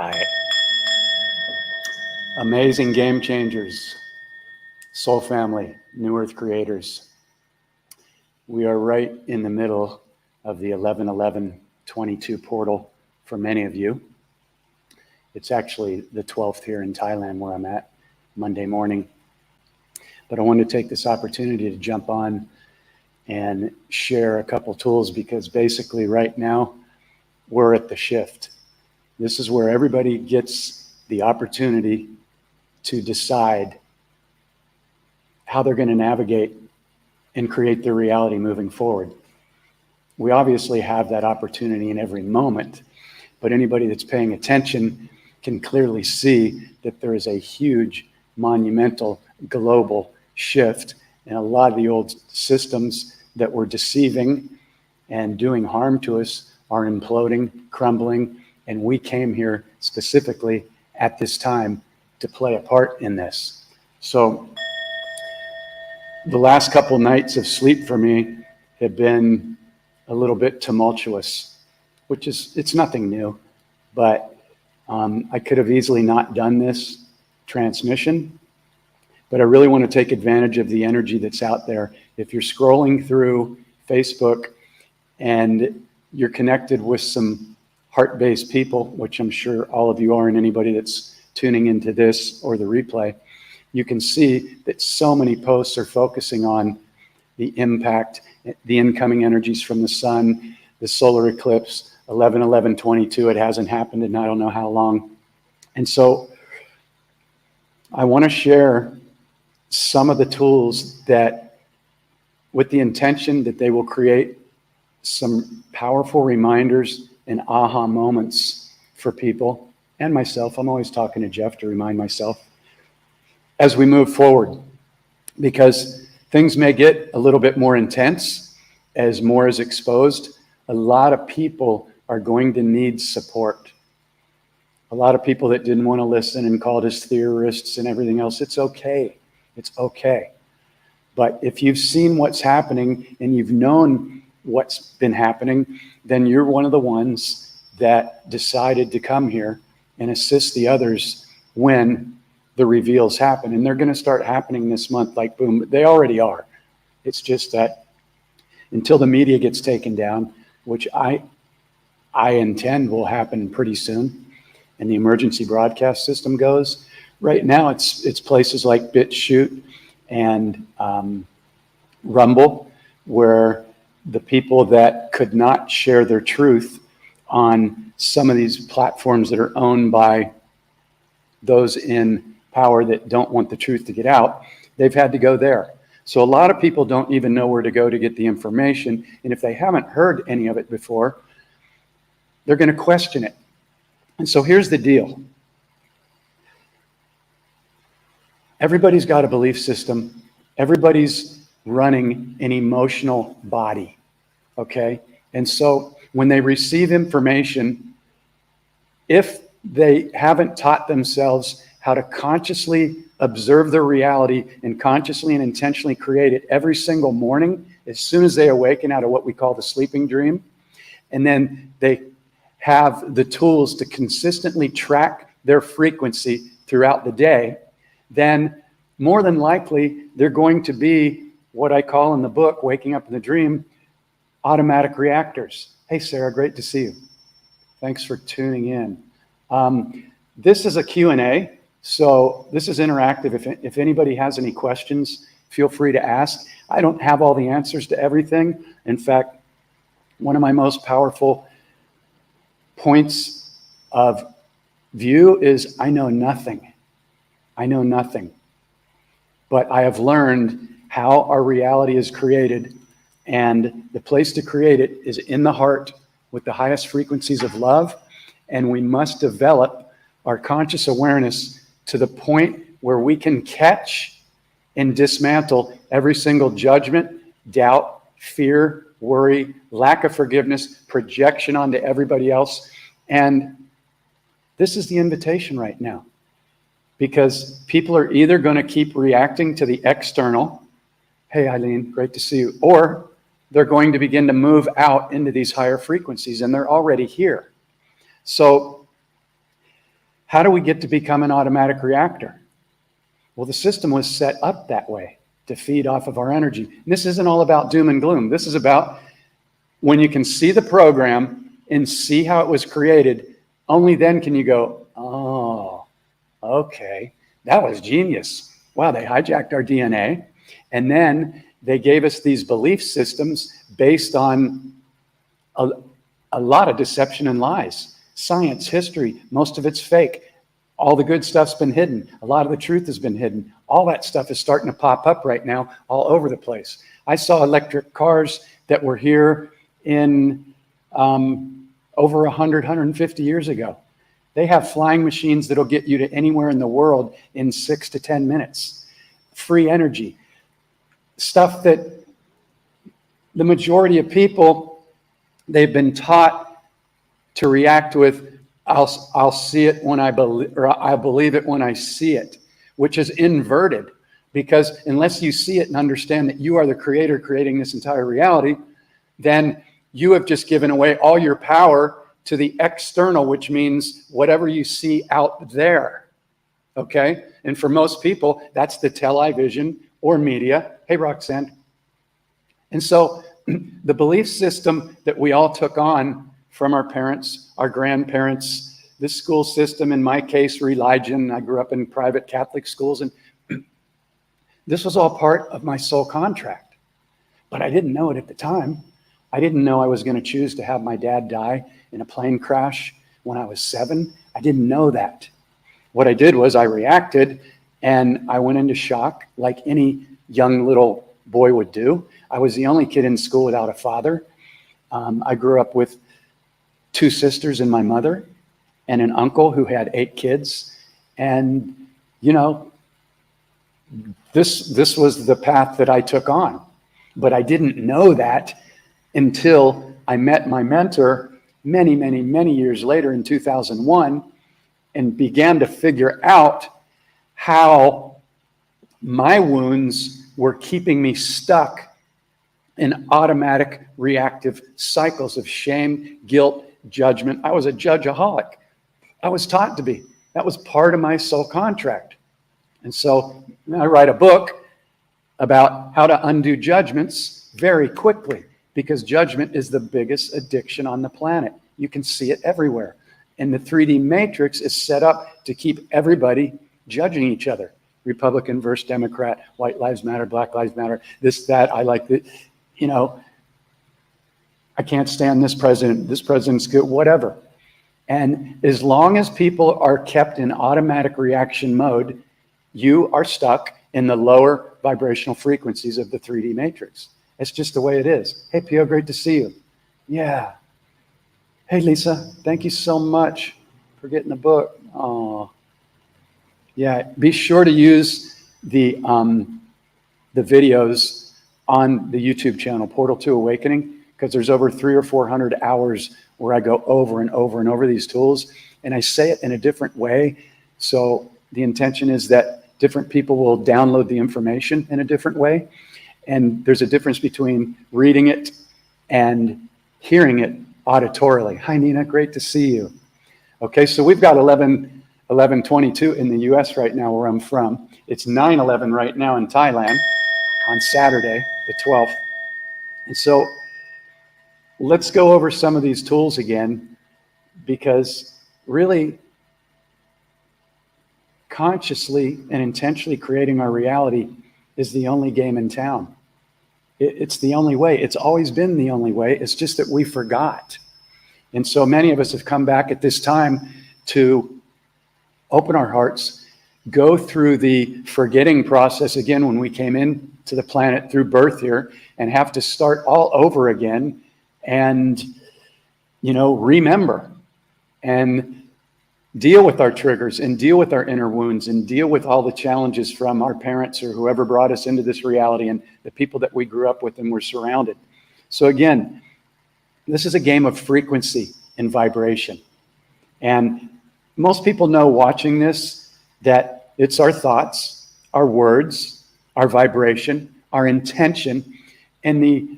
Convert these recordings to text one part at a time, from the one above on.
right. Amazing game changers, soul family, new earth creators. We are right in the middle of the 11/11/22 portal for many of you. It's actually the 12th here in Thailand where I'm at, Monday morning. But I wanted to take this opportunity to jump on and share a couple tools, because basically right now we're at the shift. This is where everybody gets the opportunity to decide how they're going to navigate and create their reality moving forward. We obviously have that opportunity in every moment, but anybody that's paying attention can clearly see that there is a huge, monumental, global shift, and a lot of the old systems that were deceiving and doing harm to us are imploding, crumbling, and we came here specifically at this time to play a part in this. So the last couple nights of sleep for me have been a little bit tumultuous, which is, it's nothing new, but I could have easily not done this transmission, but I really want to take advantage of the energy that's out there. If you're scrolling through Facebook and you're connected with some heart-based people, which I'm sure all of you are, and anybody that's tuning into this or the replay, you can see that so many posts are focusing on the impact, the incoming energies from the sun, the solar eclipse, 11/11/22. It hasn't happened in I don't know how long. And so I want to share some of the tools that, with the intention that they will create some powerful reminders and aha moments for people and myself. I'm always talking to Jeff to remind myself as we move forward, because things may get a little bit more intense as more is exposed. A lot of people are going to need support. A lot of people that didn't want to listen and called us theorists and everything else. It's okay. It's okay. But if you've seen what's happening and you've known what's been happening, then you're one of the ones that decided to come here and assist the others when the reveals happen. And they're going to start happening this month like boom. They already are. It's just that until the media gets taken down, which I intend will happen pretty soon, and the emergency broadcast system goes, right now it's places like BitChute and Rumble, where the people that could not share their truth on some of these platforms that are owned by those in power that don't want the truth to get out, they've had to go there. So a lot of people don't even know where to go to get the information. And if they haven't heard any of it before, they're going to question it. And so here's the deal. Everybody's got a belief system. Everybody's running an emotional body. Okay? And so when they receive information, if they haven't taught themselves how to consciously observe their reality and consciously and intentionally create it every single morning, as soon as they awaken out of what we call the sleeping dream, and then they have the tools to consistently track their frequency throughout the day, then more than likely they're going to be what I call in the book, Waking Up in the Dream, automatic reactors. Hey, Sarah, great to see you. Thanks for tuning in. This is a Q&A, so this is interactive. If anybody has any questions, feel free to ask. I don't have all the answers to everything. In fact, one of my most powerful points of view is I know nothing. I know nothing. But I have learned how our reality is created, and the place to create it is in the heart with the highest frequencies of love, and we must develop our conscious awareness to the point where we can catch and dismantle every single judgment, doubt, fear, worry, lack of forgiveness, projection onto everybody else. And this is the invitation right now, because people are either going to keep reacting to the external, hey Eileen, great to see you, or they're going to begin to move out into these higher frequencies, and they're already here. So How do we get to become an automatic reactor? Well, the system was set up that way to feed off of our energy. And this isn't all about doom and gloom. This is about when you can see the program and see how it was created, only then can you go, oh, okay, that was genius. Wow, they hijacked our DNA. And then they gave us these belief systems based on a lot of deception and lies. Science, history, most of it's fake. All the good stuff's been hidden. A lot of the truth has been hidden. All that stuff is starting to pop up right now all over the place. I saw electric cars that were here in over 100, 150 years ago. They have flying machines that'll get you to anywhere in the world in 6 to 10 minutes. Free energy. Stuff that the majority of people, they've been taught to react with, I'll see it when I believe, or I believe it when I see it, which is inverted. Because unless you see it and understand that you are the creator creating this entire reality, then you have just given away all your power to the external, which means whatever you see out there. Okay? And for most people, that's the television or media. Hey, Roxanne. And so the belief system that we all took on from our parents, our grandparents, this school system, in my case, religion. I grew up in private Catholic schools, and this was all part of my soul contract. But I didn't know it at the time. I didn't know I was going to choose to have my dad die in a plane crash when I was 7. I didn't know that. What I did was I reacted, and I went into shock like any young little boy would do. I was the only kid in school without a father. I grew up with 2 sisters and my mother, and an uncle who had 8 kids. And, you know, this was the path that I took on. But I didn't know that until I met my mentor many, many, many years later in 2001 and began to figure out how my wounds were keeping me stuck in automatic reactive cycles of shame, guilt, judgment. I was a judgeaholic. I was taught to be. That was part of my soul contract. And so I write a book about how to undo judgments very quickly, because judgment is the biggest addiction on the planet. You can see it everywhere. And the 3D matrix is set up to keep everybody judging each other. Republican versus Democrat, white lives matter, black lives matter, this, that, I like that, you know, I can't stand this president's good, whatever. And as long as people are kept in automatic reaction mode, you are stuck in the lower vibrational frequencies of the 3D matrix. It's just the way it is. Hey, Pio, great to see you. Yeah. Hey, Lisa, thank you so much for getting the book. Oh, yeah. Be sure to use the videos on the YouTube channel, Portal to Awakening, because there's over 300 or 400 hours where I go over and over and over these tools, and I say it in a different way. So the intention is that different people will download the information in a different way. And there's a difference between reading it and hearing it auditorily. Hi, Nina, great to see you. Okay, so we've got 11:22 in the US right now where I'm from. It's 9:11 right now in Thailand on Saturday, the 12th. And so let's go over some of these tools again, because really consciously and intentionally creating our reality is the only game in town. It's the only way. It's always been the only way. It's just that we forgot. And so many of us have come back at this time to open our hearts, go through the forgetting process again when we came into the planet through birth here, and have to start all over again and, you know, remember and deal with our triggers and deal with our inner wounds and deal with all the challenges from our parents or whoever brought us into this reality and the people that we grew up with and were surrounded. So again, this is a game of frequency and vibration. And most people know watching this that it's our thoughts, our words, our vibration, our intention, and the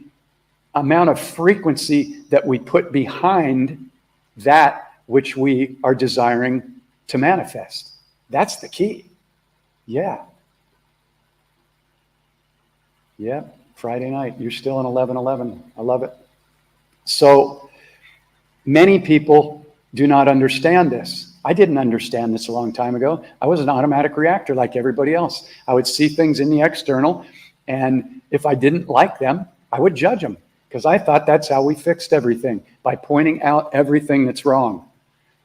amount of frequency that we put behind that which we are desiring to manifest. That's the key. Yeah. Yeah, Friday night. You're still in 11:11. I love it. So many people do not understand this. I didn't understand this a long time ago. I was an automatic reactor like everybody else. I would see things in the external, and if I didn't like them, I would judge them, because I thought that's how we fixed everything, by pointing out everything that's wrong.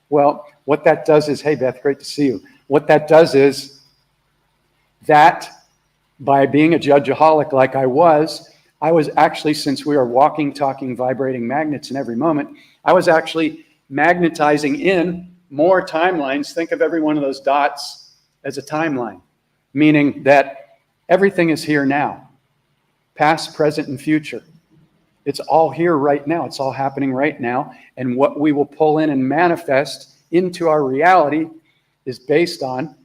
Well, what that does is, hey, Beth, great to see you. What that does is that by being a judgeaholic like I was actually, since we are walking, talking, vibrating magnets in every moment, I was actually magnetizing in more timelines. Think of every one of those dots as a timeline, meaning that everything is here now, past, present, and future. It's all here right now. It's all happening right now. And what we will pull in and manifest into our reality is based on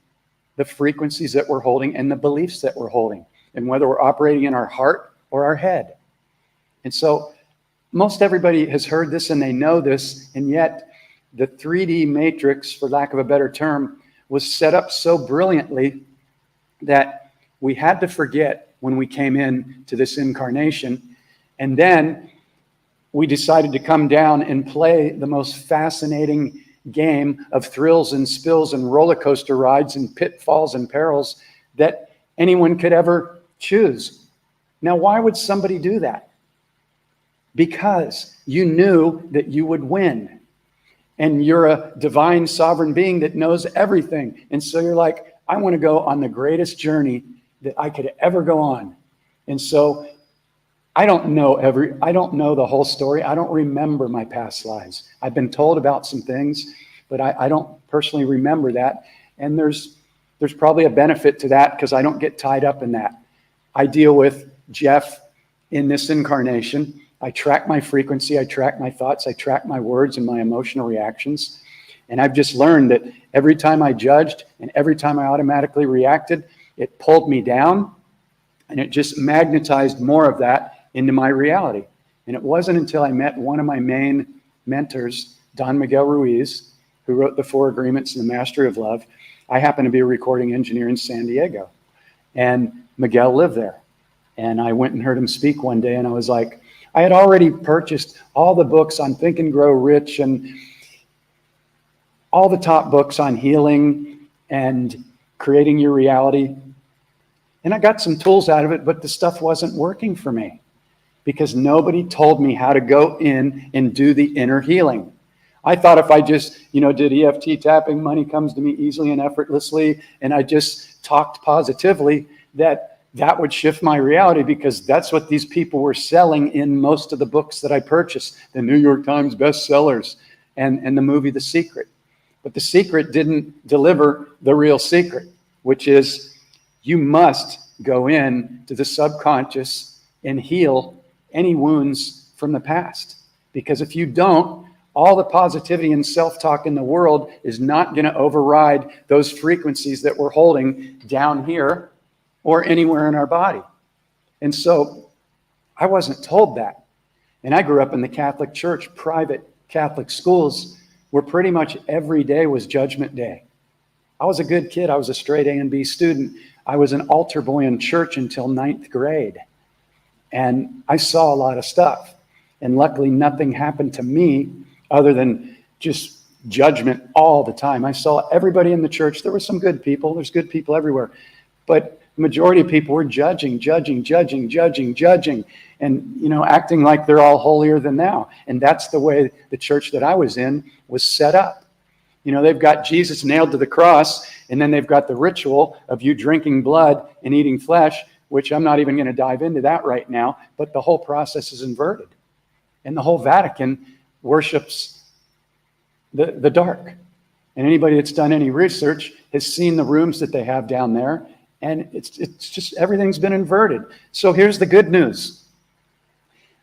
the frequencies that we're holding and the beliefs that we're holding, and whether we're operating in our heart or our head. And so most everybody has heard this and they know this, and yet the 3D matrix, for lack of a better term, was set up so brilliantly that we had to forget when we came in to this incarnation. And then we decided to come down and play the most fascinating game of thrills and spills and roller coaster rides and pitfalls and perils that anyone could ever choose. Now, why would somebody do that? Because you knew that you would win. And you're a divine sovereign being that knows everything. And so you're like, I want to go on the greatest journey that I could ever go on. And so I don't know the whole story. I don't remember my past lives. I've been told about some things, but I don't personally remember that. And there's probably a benefit to that, because I don't get tied up in that. I deal with Jeff in this incarnation. I track my frequency, I track my thoughts, I track my words and my emotional reactions. And I've just learned that every time I judged and every time I automatically reacted, it pulled me down, and it just magnetized more of that into my reality. And it wasn't until I met one of my main mentors, Don Miguel Ruiz, who wrote the 4 Agreements and the Mastery of Love. I happen to be a recording engineer in San Diego, and Miguel lived there. And I went and heard him speak one day, and I was like, I had already purchased all the books on Think and Grow Rich and all the top books on healing and creating your reality. And I got some tools out of it, but the stuff wasn't working for me, because nobody told me how to go in and do the inner healing. I thought if I just, did EFT tapping, money comes to me easily and effortlessly, and I just talked positively, that would shift my reality, because that's what these people were selling in most of the books that I purchased, the New York Times bestsellers and the movie The Secret. But The Secret didn't deliver the real secret, which is you must go in to the subconscious and heal any wounds from the past. Because if you don't, all the positivity and self-talk in the world is not going to override those frequencies that we're holding down here or anywhere in our body. And so I wasn't told that. And I grew up in the Catholic Church, private Catholic schools, where pretty much every day was Judgment Day. I was a good kid. I was a straight A and B student. I was an altar boy in church until 9th grade. And I saw a lot of stuff. And luckily, nothing happened to me other than just judgment all the time. I saw everybody in the church. There were some good people. There's good people everywhere. But the majority of people were judging, and acting like they're all holier than thou. And that's the way the church that I was in was set up. They've got Jesus nailed to the cross, and then they've got the ritual of you drinking blood and eating flesh, which I'm not even going to dive into that right now, but the whole process is inverted. And the whole Vatican worships the dark. And anybody that's done any research has seen the rooms that they have down there. And it's just, everything's been inverted. So here's the good news.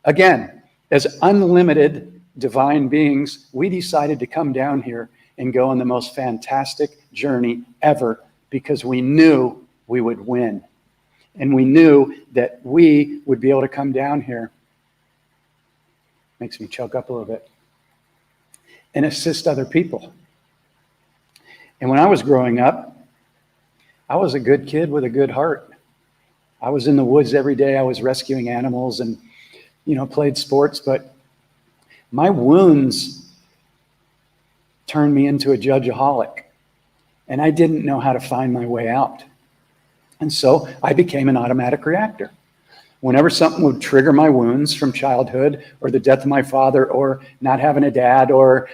Again, as unlimited divine beings, we decided to come down here and go on the most fantastic journey ever, because we knew we would win. And we knew that we would be able to come down here. Makes me choke up a little bit. And assist other people. And when I was growing up, I was a good kid with a good heart. I was in the woods every day. I was rescuing animals and, played sports, but my wounds turned me into a judgeaholic, and I didn't know how to find my way out. And so I became an automatic reactor. Whenever something would trigger my wounds from childhood, or the death of my father, or not having a dad, or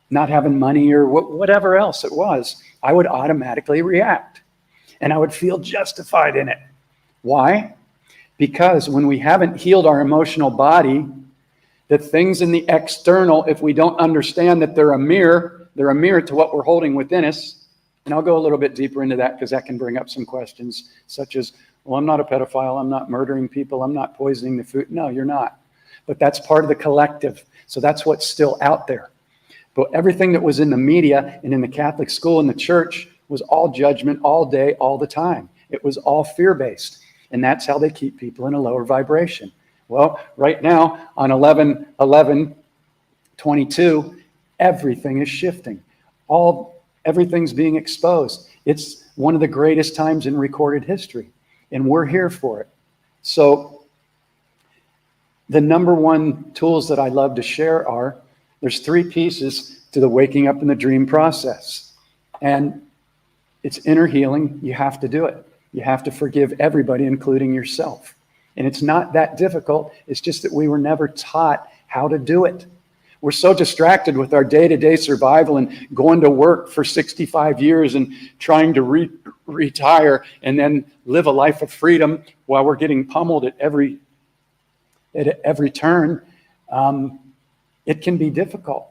not having money, or whatever else it was, I would automatically react. And I would feel justified in it. Why? Because when we haven't healed our emotional body, the things in the external, if we don't understand that they're a mirror to what we're holding within us. And I'll go a little bit deeper into that because that can bring up some questions such as, well, I'm not a pedophile, I'm not murdering people, I'm not poisoning the food. No, you're not. But that's part of the collective. So that's what's still out there. But everything that was in the media and in the Catholic school and the church was all judgment all day, all the time. It was all fear-based. And that's how they keep people in a lower vibration. Well, right now on 11/11/22, everything is shifting. Everything's being exposed. It's one of the greatest times in recorded history, and we're here for it. So the number one tools that I love to share are, there's 3 pieces to the waking up in the dream process. And it's inner healing. You have to do it. You have to forgive everybody, including yourself. And it's not that difficult. It's just that we were never taught how to do it. We're so distracted with our day-to-day survival and going to work for 65 years and trying to retire and then live a life of freedom while we're getting pummeled at every turn. It can be difficult.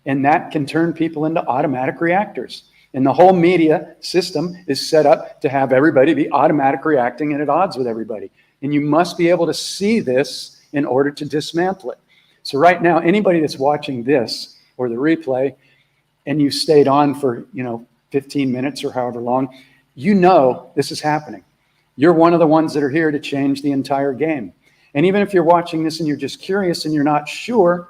And that can turn people into automatic reactors. And the whole media system is set up to have everybody be automatic reacting and at odds with everybody. And you must be able to see this in order to dismantle it. So right now, anybody that's watching this or the replay, and you stayed on for 15 minutes or however long, this is happening. You're one of the ones that are here to change the entire game. And even if you're watching this and you're just curious and you're not sure,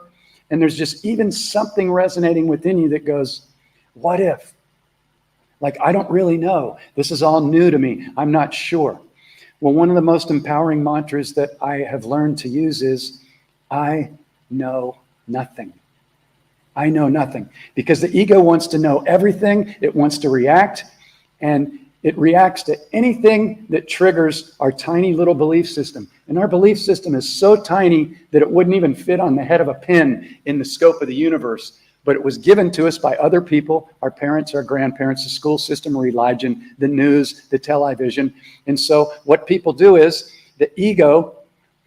and there's just even something resonating within you that goes, what if? Like, I don't really know. This is all new to me. I'm not sure. Well, one of the most empowering mantras that I have learned to use is, I know nothing. I know nothing. Because the ego wants to know everything. It wants to react. And it reacts to anything that triggers our tiny little belief system. And our belief system is so tiny that it wouldn't even fit on the head of a pin in the scope of the universe. But it was given to us by other people, our parents, our grandparents, the school system, religion, the news, the television. And so what people do is the ego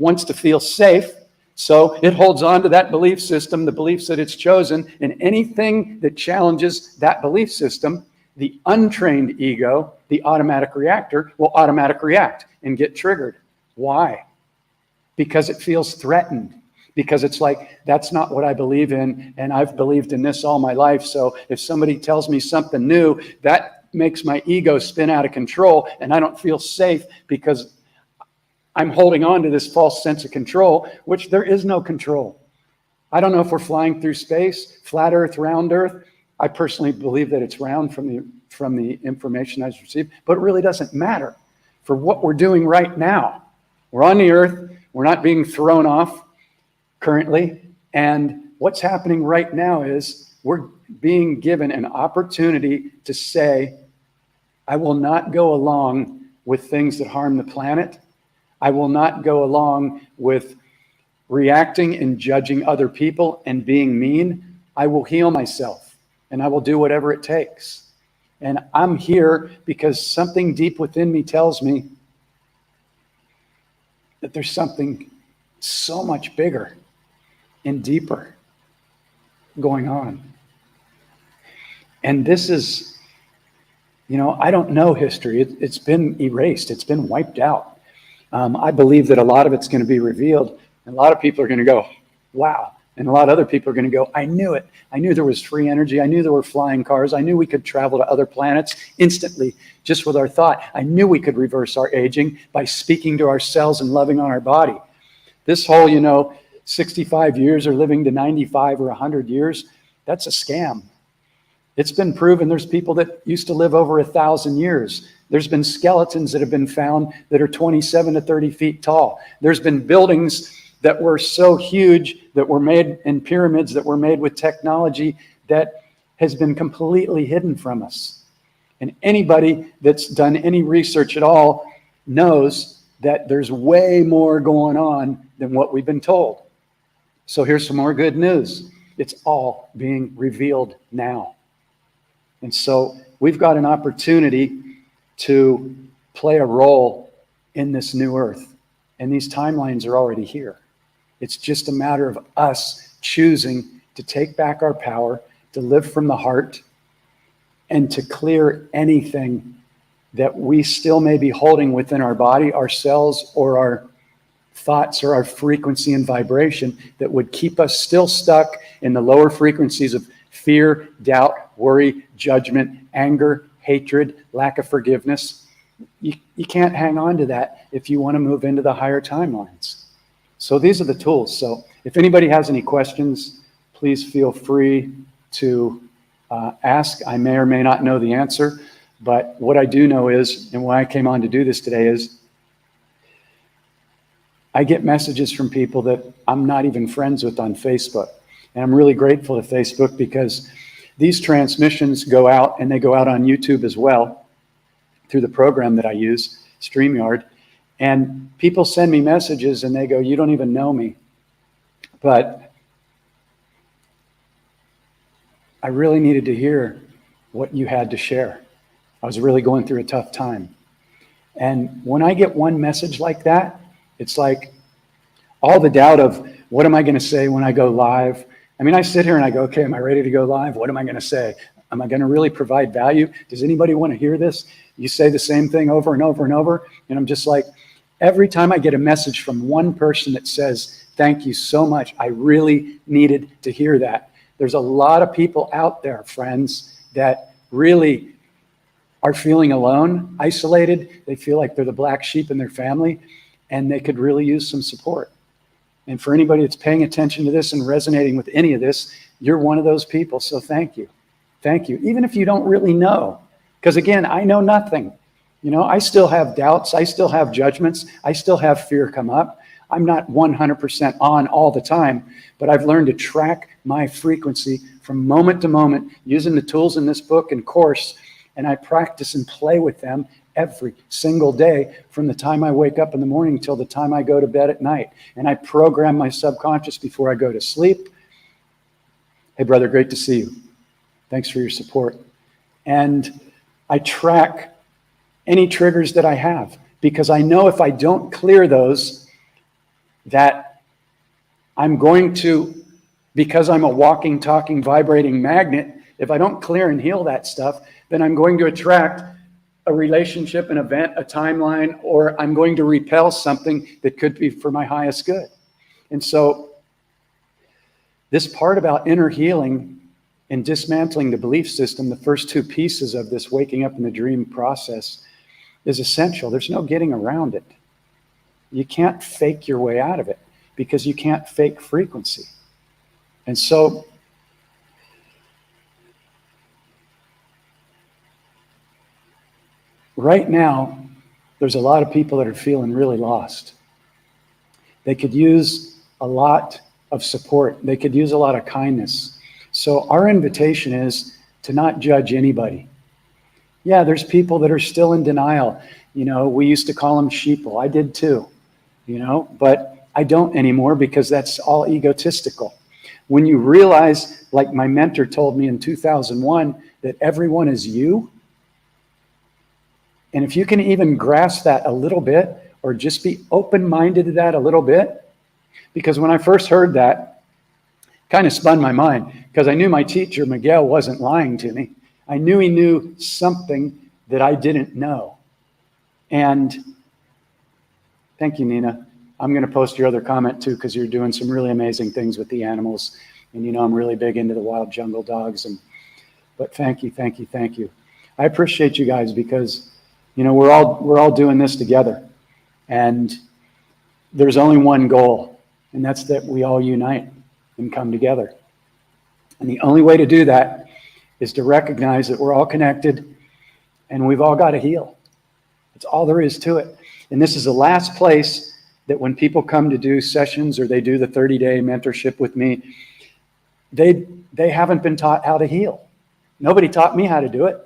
wants to feel safe. So it holds on to that belief system, the beliefs that it's chosen, and anything that challenges that belief system, the untrained ego, the automatic reactor, will automatic react and get triggered. Why? Because it feels threatened. Because it's like, that's not what I believe in, and I've believed in this all my life. So if somebody tells me something new, that makes my ego spin out of control, and I don't feel safe because I'm holding on to this false sense of control, which there is no control. I don't know if we're flying through space, flat Earth, round Earth. I personally believe that it's round from the information I've received, but it really doesn't matter for what we're doing right now. We're on the Earth. We're not being thrown off currently. And what's happening right now is we're being given an opportunity to say, I will not go along with things that harm the planet. I will not go along with reacting and judging other people and being mean. I will heal myself and I will do whatever it takes. And I'm here because something deep within me tells me that there's something so much bigger and deeper going on. And this is, I don't know history. It's been erased. It's been wiped out. I believe that a lot of it's going to be revealed. And a lot of people are going to go, wow. And a lot of other people are going to go, I knew it. I knew there was free energy. I knew there were flying cars. I knew we could travel to other planets instantly just with our thought. I knew we could reverse our aging by speaking to ourselves and loving on our body. This whole, 65 years or living to 95 or 100 years, that's a scam. It's been proven there's people that used to live over 1,000 years. There's been skeletons that have been found that are 27 to 30 feet tall. There's been buildings that were so huge that were made in pyramids that were made with technology that has been completely hidden from us. And anybody that's done any research at all knows that there's way more going on than what we've been told. So here's some more good news. It's all being revealed now. And so we've got an opportunity to play a role in this new earth. And these timelines are already here. It's just a matter of us choosing to take back our power, to live from the heart, and to clear anything that we still may be holding within our body, our cells, or our thoughts, or our frequency and vibration that would keep us still stuck in the lower frequencies of fear, doubt, worry, judgment, anger, hatred, lack of forgiveness. You can't hang on to that if you want to move into the higher timelines. So these are the tools. So if anybody has any questions, please feel free to ask. I may or may not know the answer, but what I do know is, and why I came on to do this today is, I get messages from people that I'm not even friends with on Facebook. And I'm really grateful to Facebook because these transmissions go out, and they go out on YouTube as well through the program that I use, StreamYard. And people send me messages and they go, "You don't even know me, but I really needed to hear what you had to share. I was really going through a tough time." And when I get one message like that, it's like all the doubt of what am I going to say when I go live? I mean, I sit here and I go, okay, am I ready to go live? What am I going to say? Am I going to really provide value? Does anybody want to hear this? You say the same thing over and over and over. And I'm just like, every time I get a message from one person that says, "Thank you so much. I really needed to hear that." There's a lot of people out there, friends, that really are feeling alone, isolated. They feel like they're the black sheep in their family, and they could really use some support. And for anybody that's paying attention to this and resonating with any of this, you're one of those people. So thank you. Thank you. Even if you don't really know, because again, I know nothing. You know, I still have doubts. I still have judgments. I still have fear come up. I'm not 100% on all the time, but I've learned to track my frequency from moment to moment using the tools in this book and course. And I practice and play with them every single day from the time I wake up in the morning till the time I go to bed at night. And I program my subconscious before I go to sleep. Hey, brother, great to see you. Thanks for your support. And I track any triggers that I have, because I know if I don't clear those, that I'm going to, because I'm a walking, talking, vibrating magnet, if I don't clear and heal that stuff, then I'm going to attract a relationship, an event, a timeline, or I'm going to repel something that could be for my highest good. And so this part about inner healing and dismantling the belief system, the first two pieces of this waking up in the dream process, is essential. There's no getting around it. You can't fake your way out of it because you can't fake frequency. And so right now, there's a lot of people that are feeling really lost. They could use a lot of support. They could use a lot of kindness. So our invitation is to not judge anybody. Yeah, there's people that are still in denial. You know, we used to call them sheeple. I did too, you know, but I don't anymore because that's all egotistical. When you realize, like my mentor told me in 2001, that everyone is you, and if you can even grasp that a little bit, or just be open-minded to that a little bit, because when I first heard that, kind of spun my mind, because I knew my teacher, Miguel, wasn't lying to me. I knew he knew something that I didn't know. And thank you, Nina. I'm going to post your other comment too, because you're doing some really amazing things with the animals. And you know, I'm really big into the wild jungle dogs. But thank you, thank you, thank you. I appreciate you guys because, you know, we're all doing this together. And there's only one goal, and that's that we all unite and come together. And the only way to do that is to recognize that we're all connected and we've all got to heal. That's all there is to it. And this is the last place that when people come to do sessions or they do the 30-day mentorship with me, they haven't been taught how to heal. Nobody taught me how to do it.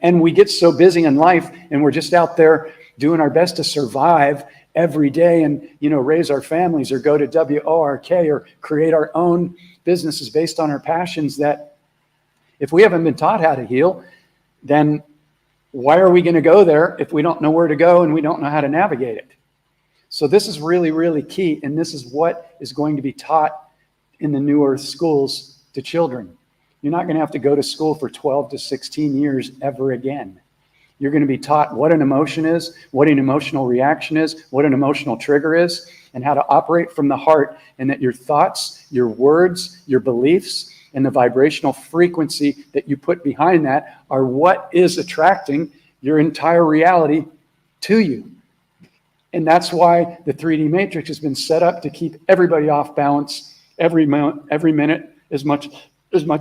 And we get so busy in life and we're just out there doing our best to survive every day and, raise our families or go to WORK or create our own businesses based on our passions, that if we haven't been taught how to heal, then why are we going to go there if we don't know where to go and we don't know how to navigate it? So this is really, really key. And this is what is going to be taught in the New Earth schools to children. You're not going to have to go to school for 12 to 16 years ever again. You're going to be taught what an emotion is, what an emotional reaction is, what an emotional trigger is, and how to operate from the heart, and that your thoughts, your words, your beliefs, and the vibrational frequency that you put behind that are what is attracting your entire reality to you. And that's why the 3D matrix has been set up to keep everybody off balance every minute as much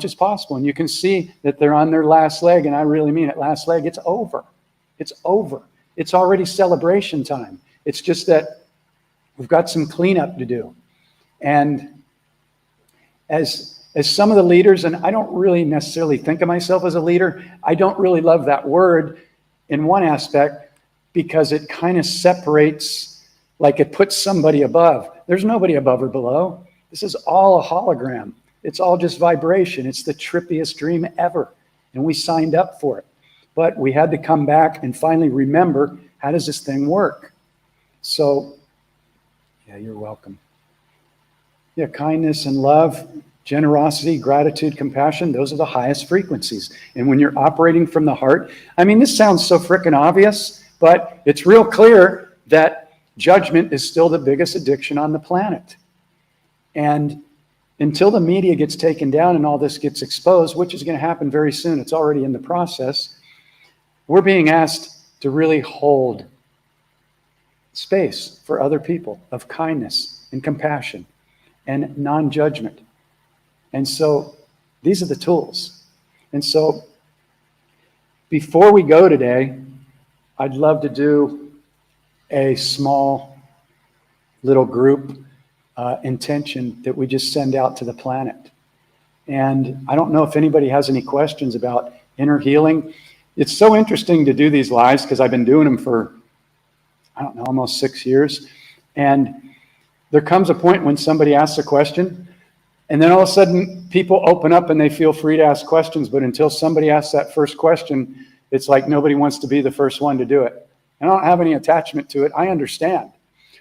as possible. And you can see that they're on their last leg, and I really mean it, last leg. It's over. It's over. It's already celebration time. It's just that we've got some cleanup to do. And as some of the leaders, and I don't really necessarily think of myself as a leader, I don't really love that word in one aspect because it kind of separates, like it puts somebody above. There's nobody above or below. This is all a hologram. It's all just vibration. It's the trippiest dream ever. And we signed up for it. But we had to come back and finally remember, how does this thing work? So, yeah, you're welcome. Yeah, kindness and love, generosity, gratitude, compassion, those are the highest frequencies. And when you're operating from the heart, I mean, this sounds so freaking obvious, but it's real clear that judgment is still the biggest addiction on the planet. And until the media gets taken down and all this gets exposed, which is going to happen very soon, it's already in the process, we're being asked to really hold space for other people of kindness and compassion and non-judgment. And so these are the tools. And so before we go today, I'd love to do a small little group intention that we just send out to the planet. And I don't know if anybody has any questions about inner healing. It's so interesting to do these lives because I've been doing them for, I don't know, almost 6 years. And there comes a point when somebody asks a question, and then all of a sudden people open up and they feel free to ask questions. But until somebody asks that first question, it's like nobody wants to be the first one to do it. And I don't have any attachment to it. I understand.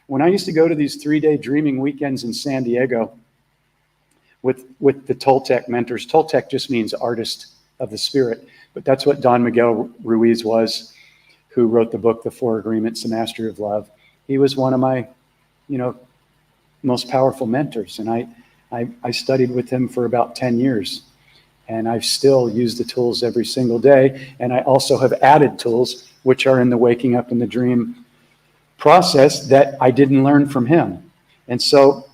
When I used to go to these 3-day dreaming weekends in San Diego with the Toltec mentors, Toltec just means artist of the spirit, but that's what Don Miguel Ruiz was, who wrote the book, The Four Agreements, The Mastery of Love. He was one of my, most powerful mentors. And I studied with him for about 10 years. And I've still used the tools every single day. And I also have added tools, which are in the waking up in the dream process that I didn't learn from him. And so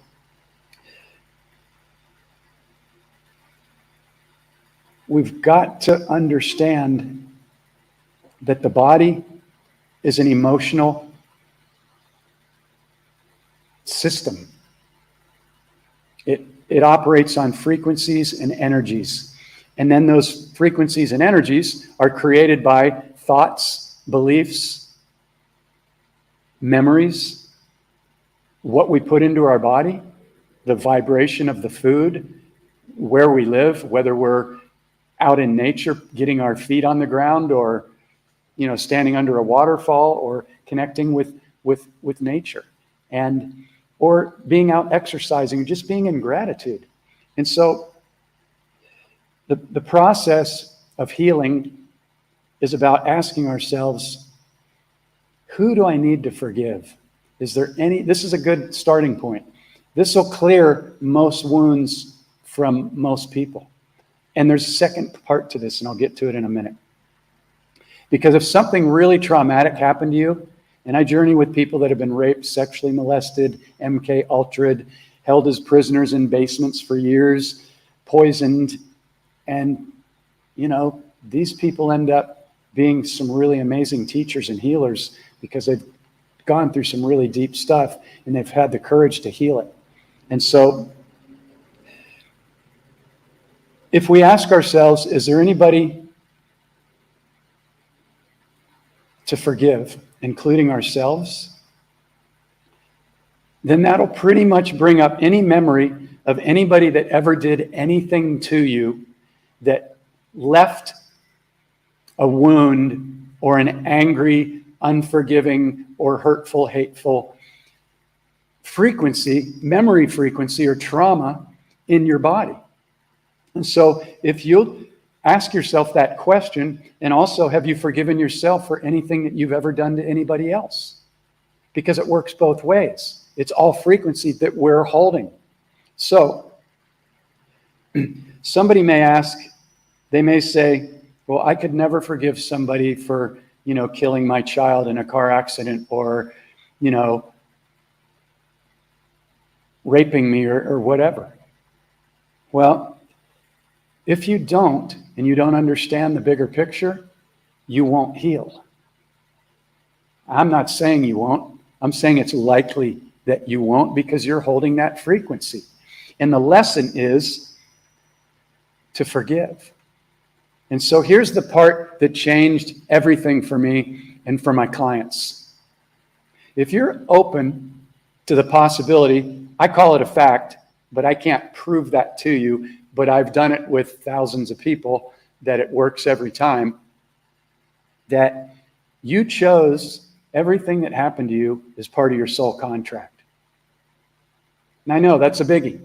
we've got to understand that the body is an emotional system. It operates on frequencies and energies. And then those frequencies and energies are created by thoughts, beliefs, memories, what we put into our body, the vibration of the food, where we live, whether we're out in nature getting our feet on the ground or standing under a waterfall or connecting with nature, and or being out exercising, just being in gratitude. And so the process of healing is about asking ourselves, who do I need to forgive? Is there any, this is a good starting point. This will clear most wounds from most people. And there's a second part to this, and I'll get to it in a minute. Because if something really traumatic happened to you, and I journey with people that have been raped, sexually molested, MK ultra'd, held as prisoners in basements for years, poisoned, And, these people end up being some really amazing teachers and healers because they've gone through some really deep stuff and they've had the courage to heal it. And so if we ask ourselves, is there anybody to forgive, including ourselves? Then that'll pretty much bring up any memory of anybody that ever did anything to you that left a wound or an angry, unforgiving, or hurtful, hateful frequency, memory frequency, or trauma in your body. And so if you'll ask yourself that question, and also, have you forgiven yourself for anything that you've ever done to anybody else? Because it works both ways. It's all frequency that we're holding. So somebody may ask, they may say, well, I could never forgive somebody for, killing my child in a car accident or, raping me or whatever. Well, if you don't, and you don't understand the bigger picture, you won't heal. I'm not saying you won't. I'm saying it's likely that you won't because you're holding that frequency. And the lesson is to forgive. And so here's the part that changed everything for me and for my clients. If you're open to the possibility, I call it a fact, but I can't prove that to you, but I've done it with thousands of people that it works every time, that you chose everything that happened to you as part of your soul contract. And I know that's a biggie,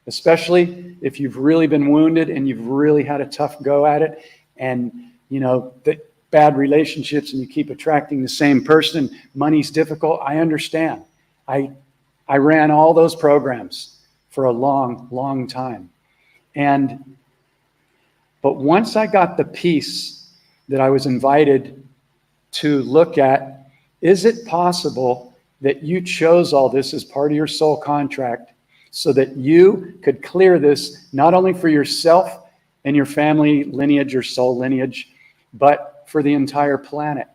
especially if you've really been wounded and you've really had a tough go at it, and the bad relationships, and you keep attracting the same person, money's difficult. I understand. I ran all those programs for a long, long time. But once I got the piece that I was invited to look at, is it possible that you chose all this as part of your soul contract so that you could clear this not only for yourself and your family lineage or soul lineage, but for the entire planet?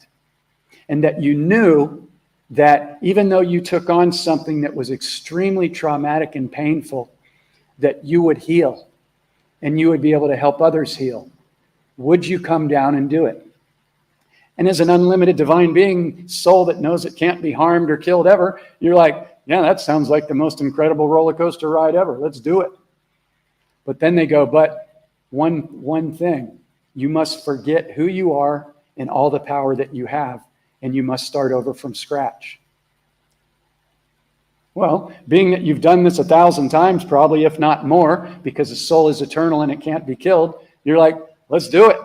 And that you knew that even though you took on something that was extremely traumatic and painful, that you would heal and you would be able to help others heal. Would you come down and do it? And as an unlimited divine being, soul that knows it can't be harmed or killed ever, you're like, yeah, that sounds like the most incredible roller coaster ride ever. Let's do it. But then they go, but one thing, you must forget who you are and all the power that you have, and you must start over from scratch. Well, being that you've done this 1,000 times, probably, if not more, because the soul is eternal and it can't be killed, you're like, let's do it.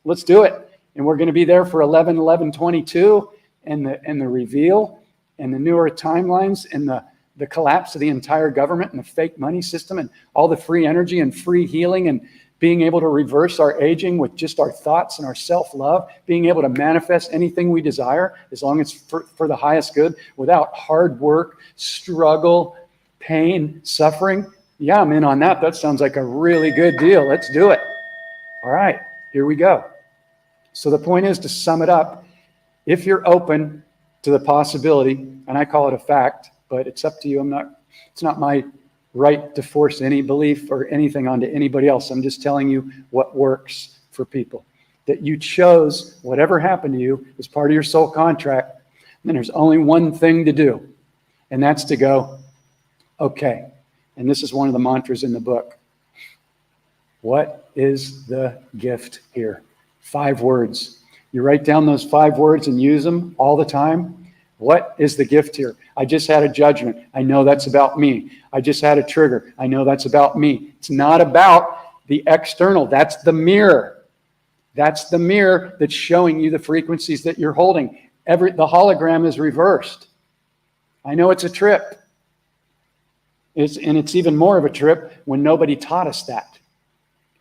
Let's do it. And we're going to be there for 11/11/22 and the reveal and the newer timelines and the collapse of the entire government and the fake money system and all the free energy and free healing and being able to reverse our aging with just our thoughts and our self-love, being able to manifest anything we desire as long as for the highest good without hard work, struggle, pain, suffering. Yeah, I'm in on that. That sounds like a really good deal. Let's do it. All right, here we go. So the point is, to sum it up, if you're open to the possibility, and I call it a fact, but it's up to you. It's not my right to force any belief or anything onto anybody else. I'm just telling you what works for people. That you chose whatever happened to you as part of your soul contract, then there's only one thing to do, and that's to go, okay, and this is one of the mantras in the book. What is the gift here? 5 words. You write down those 5 words and use them all the time. What is the gift here? I just had a judgment. I know that's about me. I just had a trigger. I know that's about me. It's not about the external. That's the mirror. That's the mirror that's showing you the frequencies that you're holding. The hologram is reversed. I know it's a trip. It's even more of a trip when nobody taught us that.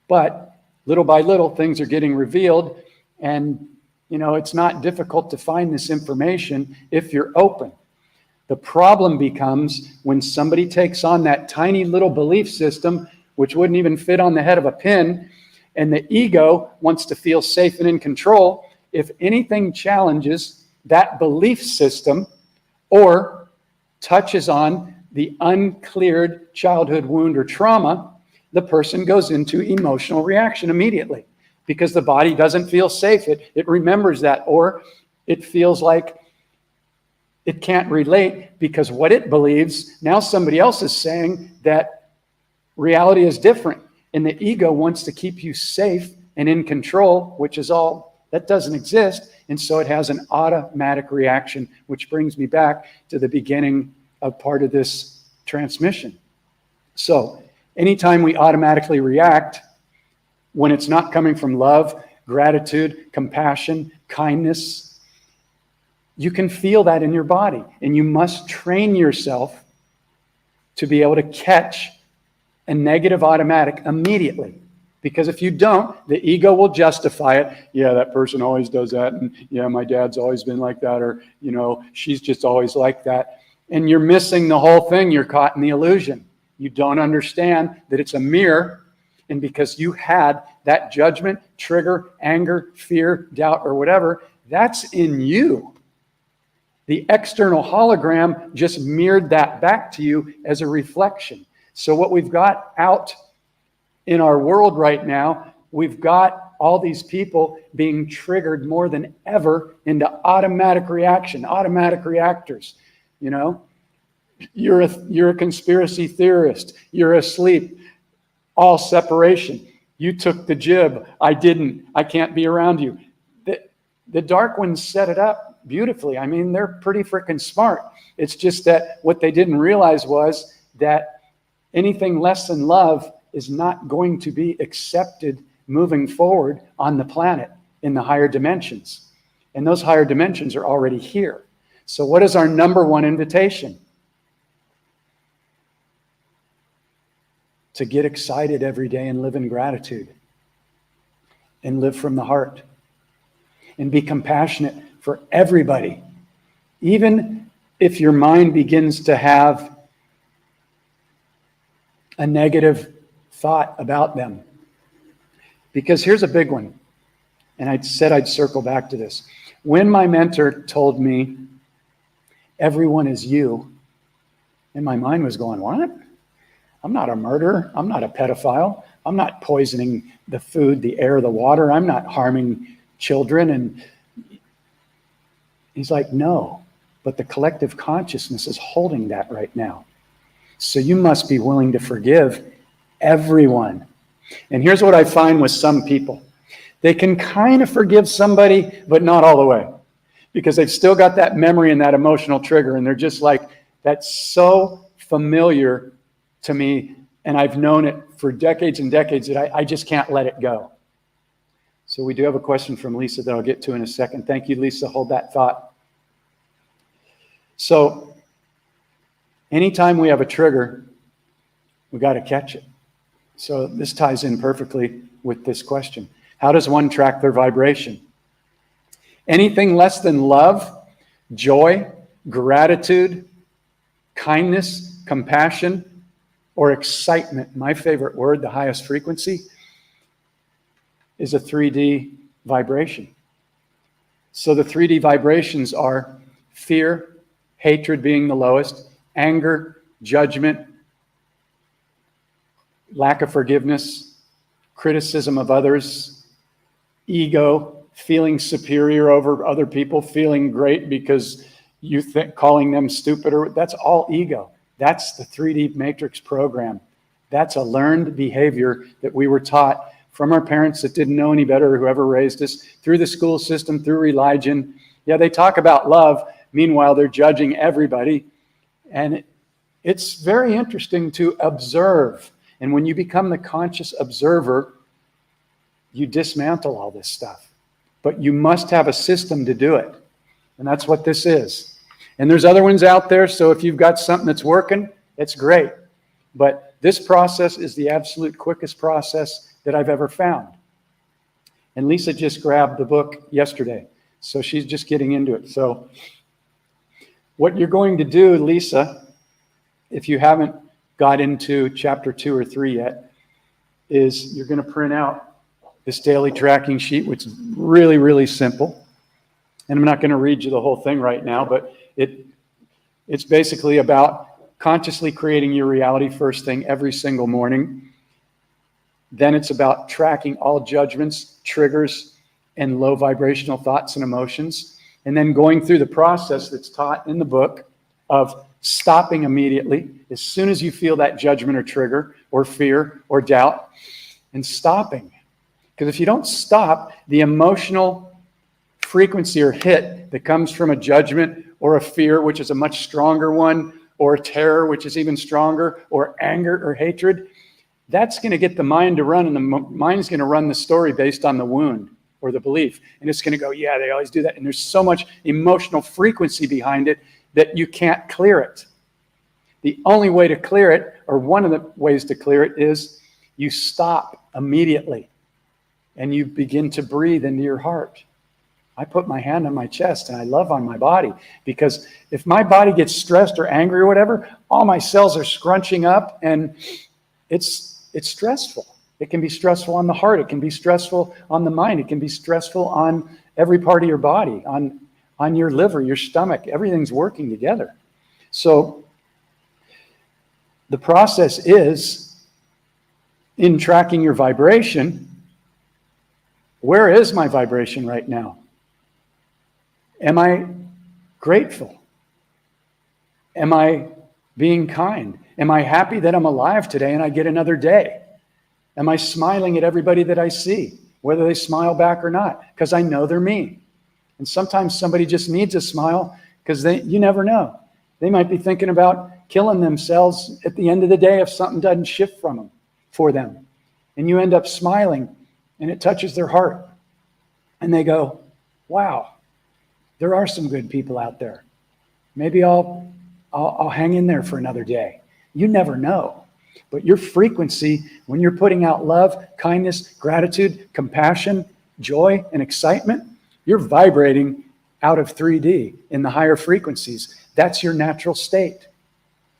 But little by little, things are getting revealed, and it's not difficult to find this information if you're open. The problem becomes when somebody takes on that tiny little belief system, which wouldn't even fit on the head of a pin, And the ego wants to feel safe and in control. If anything challenges that belief system or touches on the uncleared childhood wound or trauma, the person goes into emotional reaction immediately because the body doesn't feel safe. It remembers that, or it feels like it can't relate because what it believes, now somebody else is saying that reality is different. And the ego wants to keep you safe and in control, which is all that doesn't exist. And so it has an automatic reaction, which brings me back to the beginning of part of this transmission. So anytime we automatically react, when it's not coming from love, gratitude, compassion, kindness, you can feel that in your body. And you must train yourself to be able to catch a negative automatic immediately. Because if you don't, the ego will justify it. Yeah, that person always does that. And yeah, my dad's always been like that. Or, she's just always like that. And you're missing the whole thing. You're caught in the illusion. You don't understand that it's a mirror. And because you had that judgment, trigger, anger, fear, doubt, or whatever, that's in you. The external hologram just mirrored that back to you as a reflection. So what we've got out in our world right now, we've got all these people being triggered more than ever into automatic reaction, automatic reactors. You're a conspiracy theorist. You're asleep. All separation. You took the jib. I didn't. I can't be around you. The dark ones set it up beautifully. I mean, they're pretty freaking smart. It's just that what they didn't realize was that anything less than love is not going to be accepted moving forward on the planet in the higher dimensions. And those higher dimensions are already here. So what is our number one invitation? To get excited every day and live in gratitude and live from the heart and be compassionate for everybody. Even if your mind begins to have a negative thought about them. Because here's a big one. And I said I'd circle back to this. When my mentor told me, everyone is you, and my mind was going, what? I'm not a murderer. I'm not a pedophile. I'm not poisoning the food, the air, the water. I'm not harming children. And he's like, no, but the collective consciousness is holding that right now. So you must be willing to forgive everyone. And here's what I find with some people. They can kind of forgive somebody, but not all the way. Because they've still got that memory and that emotional trigger. And they're just like, that's so familiar to me. And I've known it for decades and decades that I just can't let it go. So we do have a question from Lisa that I'll get to in a second. Thank you, Lisa. Hold that thought. So anytime we have a trigger, we got to catch it. So this ties in perfectly with this question. How does one track their vibration? Anything less than love, joy, gratitude, kindness, compassion, or excitement, my favorite word, the highest frequency, is a 3D vibration. So the 3D vibrations are fear, hatred being the lowest, anger, judgment, lack of forgiveness, criticism of others, ego, feeling superior over other people, feeling great because you think calling them stupid, or that's all ego. That's the 3D matrix program. That's a learned behavior that we were taught from our parents that didn't know any better, or whoever raised us, through the school system, through religion. Yeah, they talk about love. Meanwhile, they're judging everybody. And it's very interesting to observe. And when you become the conscious observer, you dismantle all this stuff. But you must have a system to do it. And that's what this is. And there's other ones out there, so if you've got something that's working, it's great. But this process is the absolute quickest process that I've ever found. And Lisa just grabbed the book yesterday, so she's just getting into it. So what you're going to do, Lisa, if you haven't got into chapter 2 or 3 yet, is you're going to print out this daily tracking sheet, which is really, really simple. And I'm not going to read you the whole thing right now, but it's basically about consciously creating your reality first thing every single morning. Then it's about tracking all judgments, triggers, and low vibrational thoughts and emotions. And then going through the process that's taught in the book of stopping immediately as soon as you feel that judgment or trigger or fear or doubt, and stopping. Because if you don't stop, the emotional frequency or hit that comes from a judgment or a fear, which is a much stronger one, or a terror, which is even stronger, or anger or hatred, that's going to get the mind to run, and the mind's going to run the story based on the wound or the belief. And it's going to go, yeah, they always do that. And there's so much emotional frequency behind it that you can't clear it. The only way to clear it, or one of the ways to clear it, is you stop immediately and you begin to breathe into your heart. I put my hand on my chest and I love on my body, because if my body gets stressed or angry or whatever, all my cells are scrunching up, and it's stressful. It can be stressful on the heart. It can be stressful on the mind. It can be stressful on every part of your body, on your liver, your stomach. Everything's working together. So the process is, in tracking your vibration, where is my vibration right now? Am I grateful? Am I being kind? Am I happy that I'm alive today and I get another day? Am I smiling at everybody that I see, whether they smile back or not? Because I know they're me. And sometimes somebody just needs a smile, because you never know. They might be thinking about killing themselves at the end of the day if something doesn't shift for them. And you end up smiling, and it touches their heart. And they go, wow, there are some good people out there. Maybe I'll hang in there for another day. You never know. But your frequency, when you're putting out love, kindness, gratitude, compassion, joy, and excitement, you're vibrating out of 3D in the higher frequencies. That's your natural state.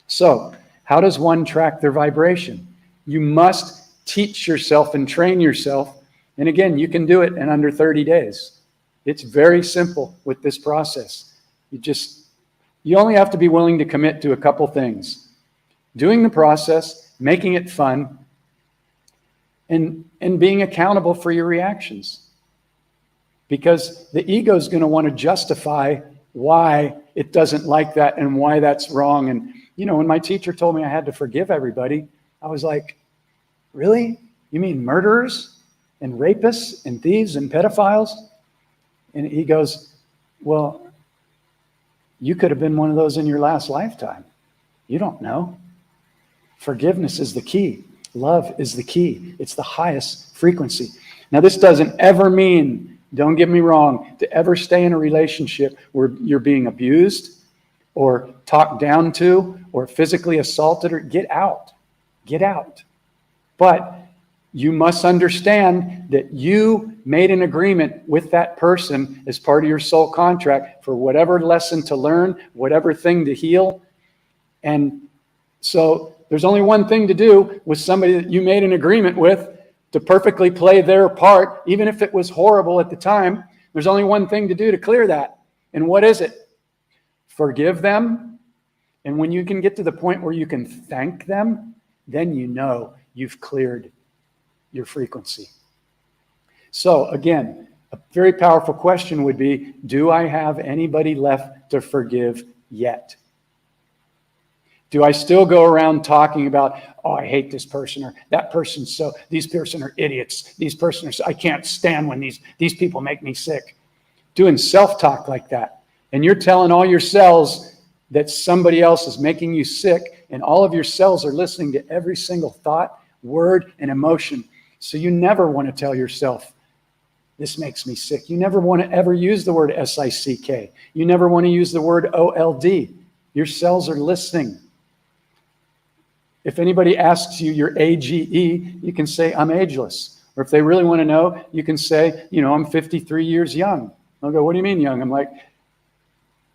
So, how does one track their vibration? You must teach yourself and train yourself. And again, you can do it in under 30 days. It's very simple with this process. You only have to be willing to commit to a couple things. Doing the process, making it fun, and being accountable for your reactions. Because the ego is going to want to justify why it doesn't like that and why that's wrong. And, when my teacher told me I had to forgive everybody, I was like, really? You mean murderers and rapists and thieves and pedophiles? And he goes, well, you could have been one of those in your last lifetime. You don't know. Forgiveness is the key. Love is the key. It's the highest frequency. Now, this doesn't ever mean, don't get me wrong, to ever stay in a relationship where you're being abused or talked down to or physically assaulted, or get out. Get out. But you must understand that you made an agreement with that person as part of your soul contract for whatever lesson to learn, whatever thing to heal. And so there's only one thing to do with somebody that you made an agreement with to perfectly play their part, even if it was horrible at the time. There's only one thing to do to clear that. And what is it? Forgive them. And when you can get to the point where you can thank them, then you know you've cleared your frequency. So again, a very powerful question would be, do I have anybody left to forgive yet? Do I still go around talking about, oh, I hate this person, or that person's so, these person are idiots. These person are so, I can't stand when these people make me sick. Doing self-talk like that. And you're telling all your cells that somebody else is making you sick, and all of your cells are listening to every single thought, word, and emotion. So you never want to tell yourself, this makes me sick. You never want to ever use the word SICK. You never want to use the word OLD. Your cells are listening. If anybody asks you your AGE, you can say, I'm ageless. Or if they really want to know, you can say, I'm 53 years young. They'll go, what do you mean young? I'm like,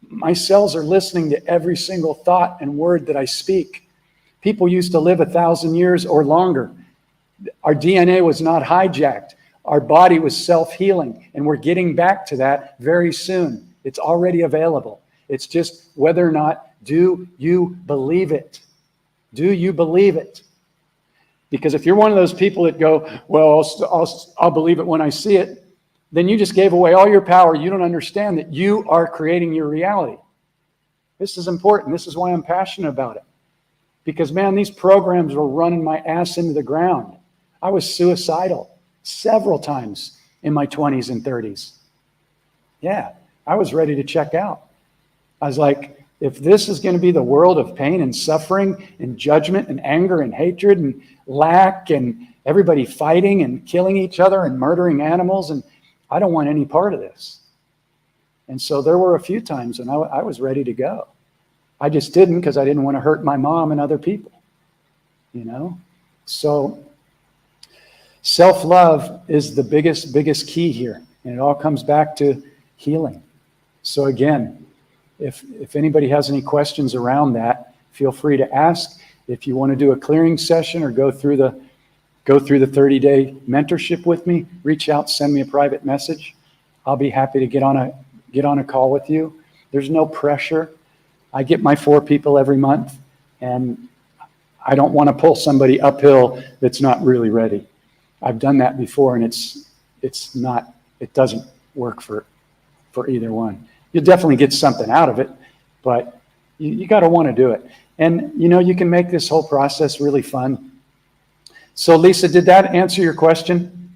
my cells are listening to every single thought and word that I speak. People used to live 1,000 years or longer. Our DNA was not hijacked. Our body was self-healing, and we're getting back to that very soon. It's already available. It's just whether or not, do you believe it? Do you believe it? Because if you're one of those people that go, well, I'll believe it when I see it, then you just gave away all your power. You don't understand that you are creating your reality. This is important. This is why I'm passionate about it. Because, man, these programs were running my ass into the ground. I was suicidal several times in my 20s and 30s. Yeah, I was ready to check out. I was like, if this is going to be the world of pain and suffering and judgment and anger and hatred and lack and everybody fighting and killing each other and murdering animals, and I don't want any part of this. And so there were a few times when I was ready to go. I just didn't, because I didn't want to hurt my mom and other people, you know? So self-love is the biggest key here. And it all comes back to healing. So again, if anybody has any questions around that, feel free to ask. If you want to do a clearing session or go through the 30-day mentorship with me, reach out, send me a private message. I'll be happy to get on a call with you. There's no pressure. I get my 4 people every month, and I don't want to pull somebody uphill that's not really ready. I've done that before, and it doesn't work for either one. You'll definitely get something out of it, but you got to want to do it. And, you know, you can make this whole process really fun. So, Lisa, did that answer your question?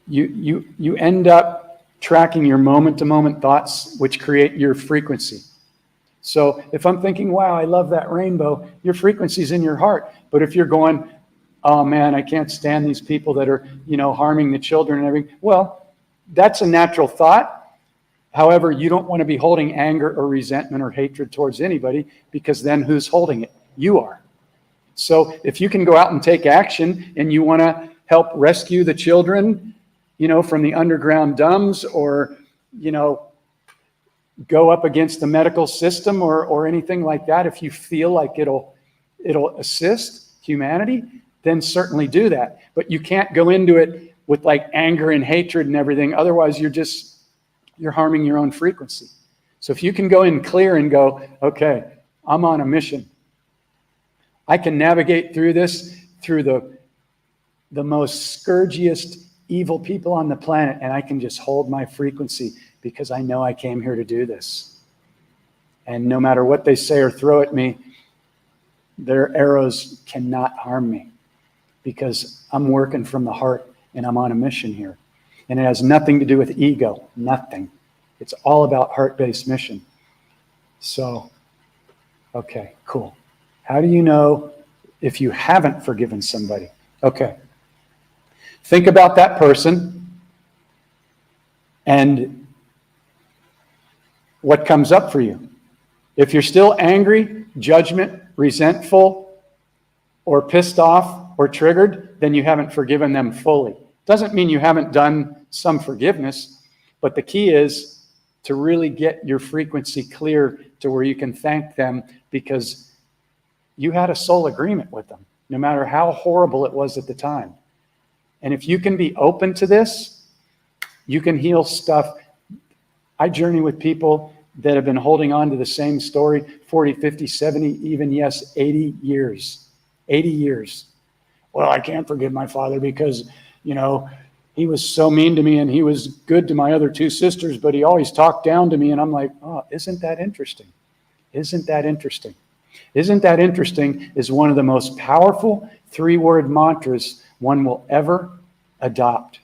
You end up tracking your moment-to-moment thoughts, which create your frequency. So if I'm thinking, wow, I love that rainbow, your frequency's in your heart. But if you're going, oh man, I can't stand these people that are, you know, harming the children and everything, well, that's a natural thought. However, you don't want to be holding anger or resentment or hatred towards anybody, because then who's holding it? You are. So if you can go out and take action and you want to help rescue the children, you know, from the underground dumbs, or, you know, go up against the medical system or anything like that, if you feel like it'll assist humanity, then certainly do that. But you can't go into it with like anger and hatred and everything. Otherwise, you're harming your own frequency. So if you can go in clear and go, okay, I'm on a mission. I can navigate through this, through the most scourgiest evil people on the planet, and I can just hold my frequency because I know I came here to do this. And no matter what they say or throw at me, their arrows cannot harm me, because I'm working from the heart and I'm on a mission here. And it has nothing to do with ego, nothing. It's all about heart-based mission. So, okay, cool. How do you know if you haven't forgiven somebody? Okay. Think about that person and what comes up for you. If you're still angry, judgment, resentful, or pissed off or triggered, then you haven't forgiven them fully. Doesn't mean you haven't done some forgiveness, but the key is to really get your frequency clear to where you can thank them, because you had a soul agreement with them, no matter how horrible it was at the time. And if you can be open to this, you can heal stuff. I journey with people that have been holding on to the same story 40, 50, 70, even, yes, 80 years. 80 years. Well, I can't forgive my father because, you know, he was so mean to me and he was good to my other 2 sisters, but he always talked down to me. And I'm like, oh, isn't that interesting? Isn't that interesting? Isn't that interesting is one of the most powerful 3-word mantras one will ever adopt.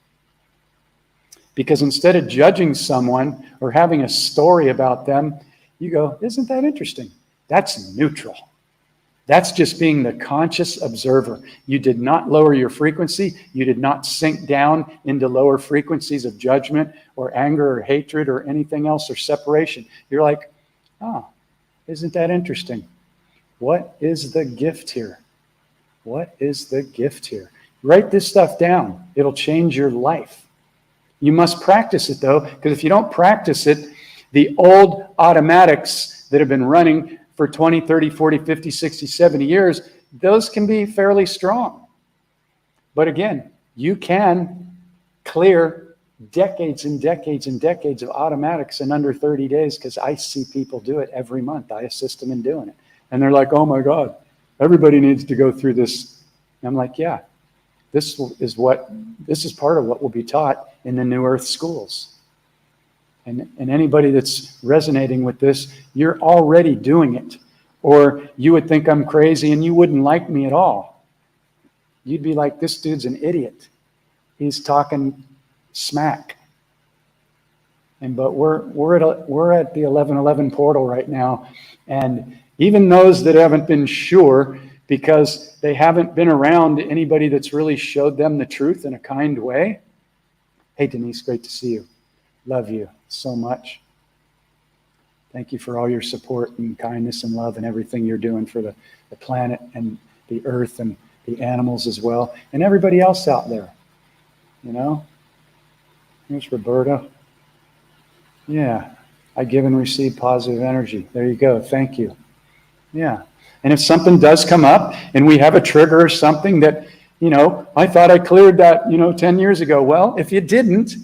Because instead of judging someone or having a story about them, you go, isn't that interesting? That's neutral. That's just being the conscious observer. You did not lower your frequency. You did not sink down into lower frequencies of judgment or anger or hatred or anything else, or separation. You're like, oh, isn't that interesting? What is the gift here? What is the gift here? Write this stuff down. It'll change your life. You must practice it, though, because if you don't practice it, the old automatics that have been running for 20, 30, 40, 50, 60, 70 years, those can be fairly strong. But again, You can clear decades and decades and decades of automatics in under 30 days, because I see people do it every month. I assist them in doing it. And they're like, oh my God, everybody needs to go through this. And I'm like, yeah, this is part of what will be taught in the New Earth schools. And anybody that's resonating with this, you're already doing it. Or you would think I'm crazy and you wouldn't like me at all. You'd be like, this dude's an idiot. He's talking smack. But we're at the 1111 portal right now. And even those that haven't been sure, because they haven't been around anybody that's really showed them the truth in a kind way. Hey, Denise, great to see you. Love you so much. Thank you for all your support and kindness and love and everything you're doing for the planet and the earth and the animals as well, and everybody else out there. You know? Here's Roberta. Yeah, I give and receive positive energy. There you go. Thank you. Yeah. And if something does come up and we have a trigger or something that, I thought I cleared that, 10 years ago. Well, if you didn't,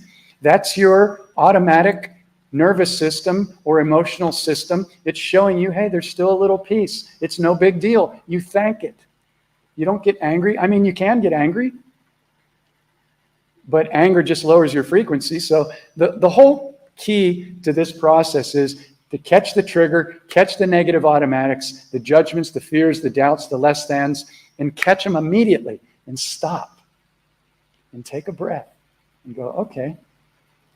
that's your automatic nervous system or emotional system. It's showing you, hey, there's still a little piece. It's no big deal. You thank it. You don't get angry. I mean, you can get angry, but anger just lowers your frequency. So the whole key to this process is to catch the trigger, catch the negative automatics, the judgments, the fears, the doubts, the less thans, and catch them immediately and stop and take a breath and go, okay,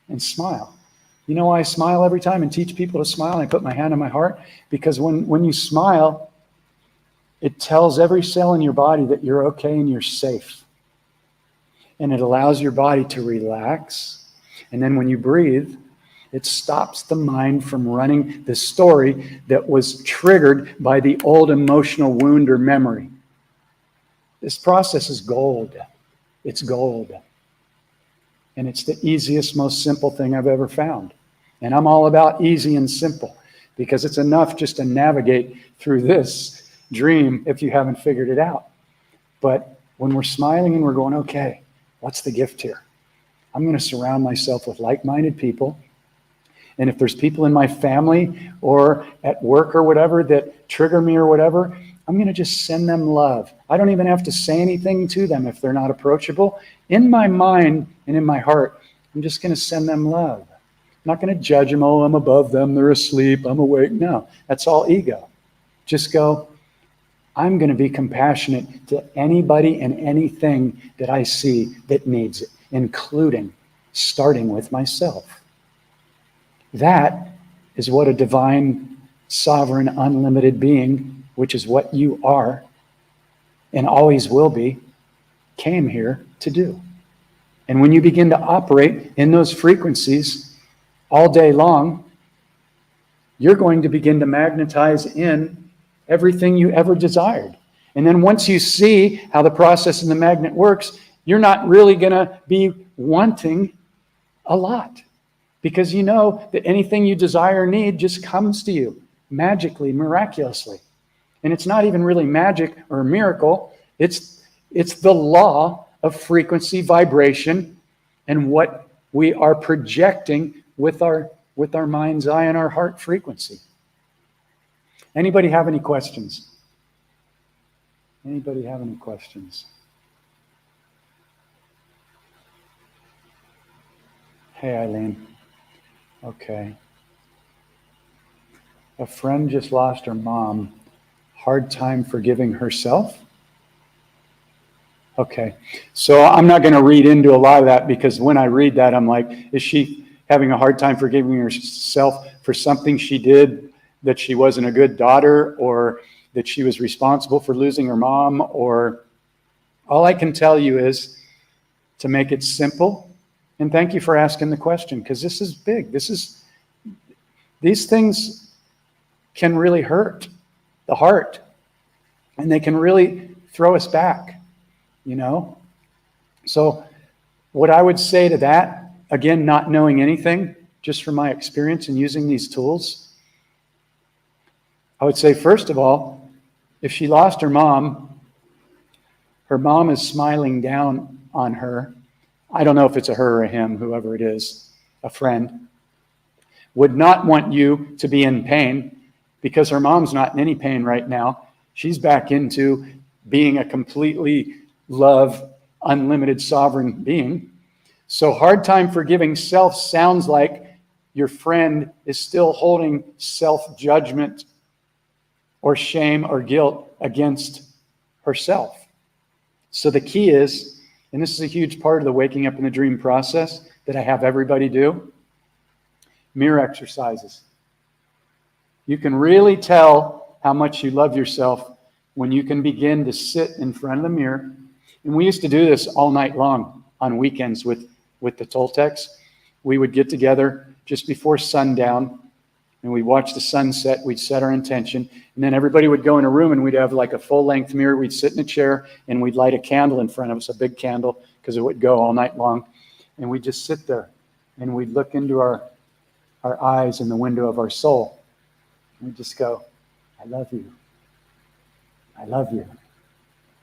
and smile. You know why I smile every time and teach people to smile? And I put my hand on my heart because when you smile, it tells every cell in your body that you're okay and you're safe. And it allows your body to relax. And then when you breathe, it stops the mind from running the story that was triggered by the old emotional wound or memory. This process is gold. It's gold. And it's the easiest, most simple thing I've ever found. And I'm all about easy and simple because it's enough just to navigate through this dream if you haven't figured it out. But when we're smiling and we're going, okay, what's the gift here? I'm going to surround myself with like-minded people. And if there's people in my family or at work or whatever that trigger me or whatever, I'm going to just send them love. I don't even have to say anything to them if they're not approachable. In my mind and in my heart, I'm just going to send them love. I'm not going to judge them. Oh, I'm above them. They're asleep. I'm awake. No, that's all ego. Just go, I'm going to be compassionate to anybody and anything that I see that needs it, including starting with myself. That is what a divine, sovereign, unlimited being, which is what you are and always will be, came here to do. And when you begin to operate in those frequencies all day long, you're going to begin to magnetize in everything you ever desired. And then once you see how the process in the magnet works, you're not really going to be wanting a lot. Because you know that anything you desire or need just comes to you magically, miraculously. And it's not even really magic or a miracle. It's the law of frequency, vibration, and what we are projecting with our mind's eye and our heart frequency. Anybody have any questions? Anybody have any questions? Hey, Eileen. Okay. A friend just lost her mom. Hard time forgiving herself? Okay. So I'm not going to read into a lot of that because when I read that, I'm like, is she having a hard time forgiving herself for something she did that she wasn't a good daughter or that she was responsible for losing her mom? Or all I can tell you is to make it simple. And thank you for asking the question because this is big. These things can really hurt the heart and they can really throw us back, you know? So what I would say to that, again, not knowing anything, just from my experience in using these tools, I would say, first of all, if she lost her mom is smiling down on her. I don't know if it's a her or a him, whoever it is, a friend, would not want you to be in pain because her mom's not in any pain right now. She's back into being a completely love, unlimited sovereign being. So hard time forgiving self sounds like your friend is still holding self-judgment or shame or guilt against herself. So the key is, and this is a huge part of the waking up in the dream process that I have everybody do, mirror exercises. You can really tell how much you love yourself when you can begin to sit in front of the mirror. And we used to do this all night long on weekends with the Toltecs. We would get together just before sundown and we'd watch the sunset. We'd set our intention. And then everybody would go in a room and we'd have like a full-length mirror. We'd sit in a chair and we'd light a candle in front of us, a big candle, because it would go all night long. And we'd just sit there and we'd look into our eyes in the window of our soul. And we'd just go, I love you. I love you.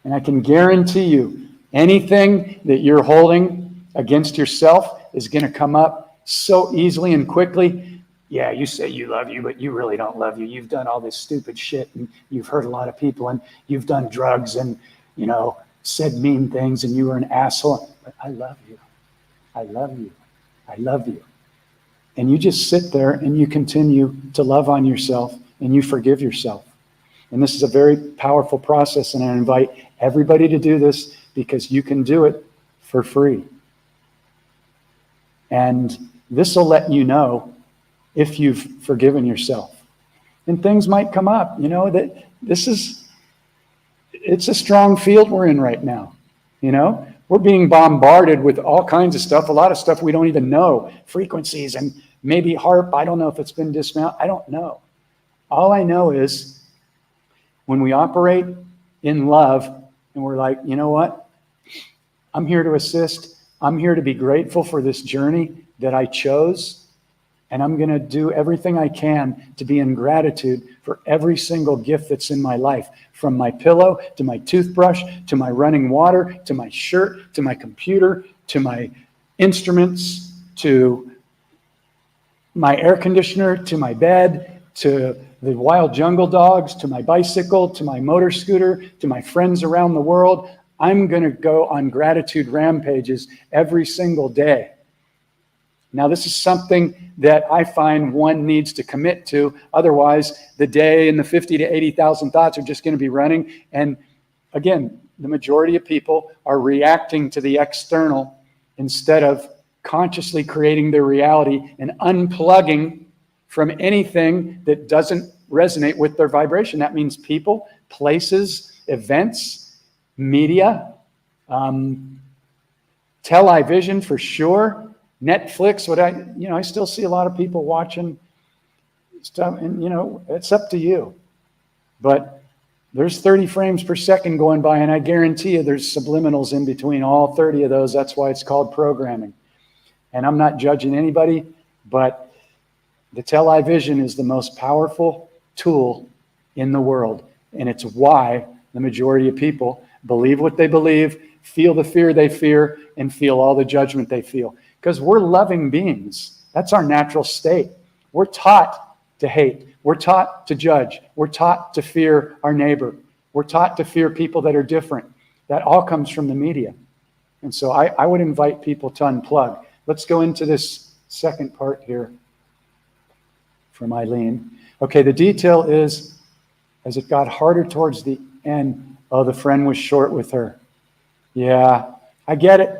And I can guarantee you, anything that you're holding against yourself is going to come up so easily and quickly. Yeah, you say you love you, but you really don't love you. You've done all this stupid shit, and you've hurt a lot of people, and you've done drugs, and, you know, said mean things, and you were an asshole. But I love you. I love you. I love you. And you just sit there, and you continue to love on yourself, and you forgive yourself. And this is a very powerful process, and I invite everybody to do this because you can do it for free. And this will let you know if you've forgiven yourself. And things might come up, you know, that it's a strong field we're in right now. You know, we're being bombarded with all kinds of stuff, a lot of stuff we don't even know, frequencies and maybe HARP. I don't know if it's been dismounted. I don't know. All I know is when we operate in love and we're like, you know what? I'm here to assist. I'm here to be grateful for this journey that I chose. And I'm going to do everything I can to be in gratitude for every single gift that's in my life, from my pillow to my toothbrush, to my running water, to my shirt, to my computer, to my instruments, to my air conditioner, to my bed, to the wild jungle dogs, to my bicycle, to my motor scooter, to my friends around the world. I'm going to go on gratitude rampages every single day. Now, this is something that I find one needs to commit to. Otherwise, the day and the 50 to 80,000 thoughts are just going to be running. And again, the majority of people are reacting to the external instead of consciously creating their reality and unplugging from anything that doesn't resonate with their vibration. That means people, places, events, media, television for sure, Netflix. I still see a lot of people watching stuff, and it's up to you. But there's 30 frames per second going by, and I guarantee you there's subliminals in between all 30 of those. That's why it's called programming. And I'm not judging anybody, but the television is the most powerful tool in the world. And it's why the majority of people believe what they believe, feel the fear they fear, and feel all the judgment they feel. Because we're loving beings. That's our natural state. We're taught to hate. We're taught to judge. We're taught to fear our neighbor. We're taught to fear people that are different. That all comes from the media. And so I would invite people to unplug. Let's go into this second part here from Eileen. Okay, the detail is, as it got harder towards the end, oh, the friend was short with her. Yeah, I get it.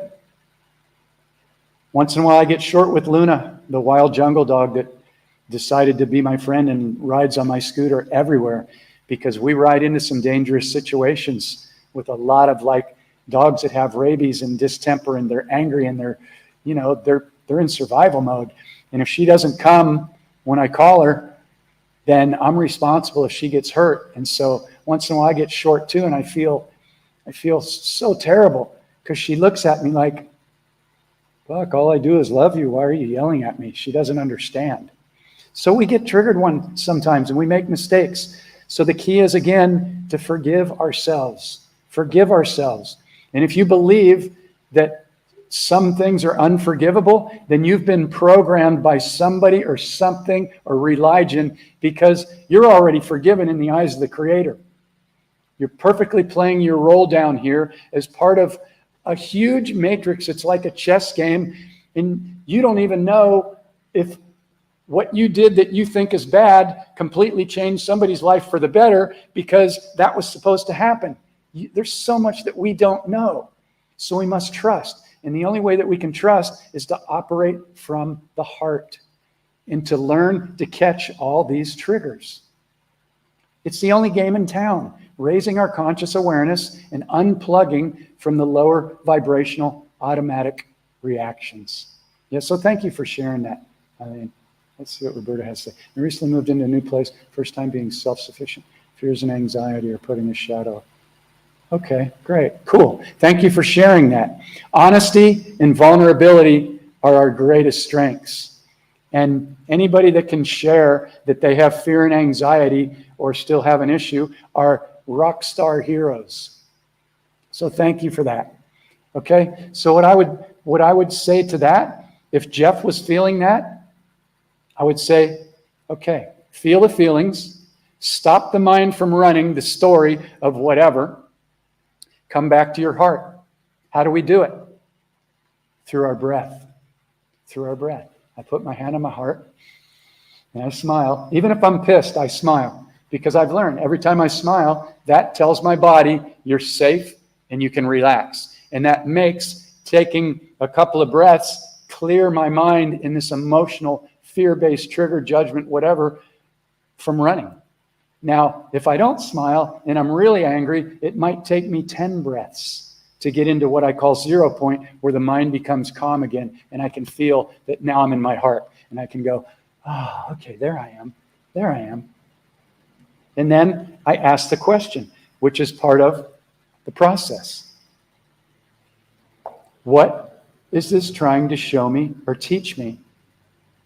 Once in a while I get short with Luna, the wild jungle dog that decided to be my friend and rides on my scooter everywhere, because we ride into some dangerous situations with a lot of dogs that have rabies and distemper, and they're angry and they're in survival mode. And if she doesn't come when I call her, then I'm responsible if she gets hurt. And so once in a while I get short too, and I feel so terrible because she looks at me like, fuck, all I do is love you. Why are you yelling at me? She doesn't understand. So we get triggered sometimes and we make mistakes. So the key is, again, to forgive ourselves. Forgive ourselves. And if you believe that some things are unforgivable, then you've been programmed by somebody or something or religion, because you're already forgiven in the eyes of the Creator. You're perfectly playing your role down here as part of a huge matrix. It's like a chess game, and you don't even know if what you did that you think is bad completely changed somebody's life for the better, because that was supposed to happen. There's so much that we don't know. So we must trust. And the only way that we can trust is to operate from the heart and to learn to catch all these triggers. It's the only game in town, raising our conscious awareness and unplugging from the lower vibrational automatic reactions. Yeah, so thank you for sharing that. Let's see what Roberta has to say. I recently moved into a new place, first time being self-sufficient. Fears and anxiety are putting a shadow. Okay, great, cool. Thank you for sharing that. Honesty and vulnerability are our greatest strengths. And anybody that can share that they have fear and anxiety or still have an issue are rock star heroes. So thank you for that. Okay, so what I would say to that, if Jeff was feeling that, I would say, okay, feel the feelings, stop the mind from running the story of whatever, come back to your heart. How do we do it? Through our breath. Through our breath. I put my hand on my heart and I smile. Even if I'm pissed, I smile, because I've learned every time I smile, that tells my body you're safe and you can relax. And that makes taking a couple of breaths clear my mind in this emotional, fear-based trigger, judgment, whatever, from running. Now, if I don't smile and I'm really angry, it might take me 10 breaths to get into what I call 0 point, where the mind becomes calm again, and I can feel that now I'm in my heart, and I can go, oh, okay, there I am. There I am. And then I ask the question, which is part of the process. What is this trying to show me or teach me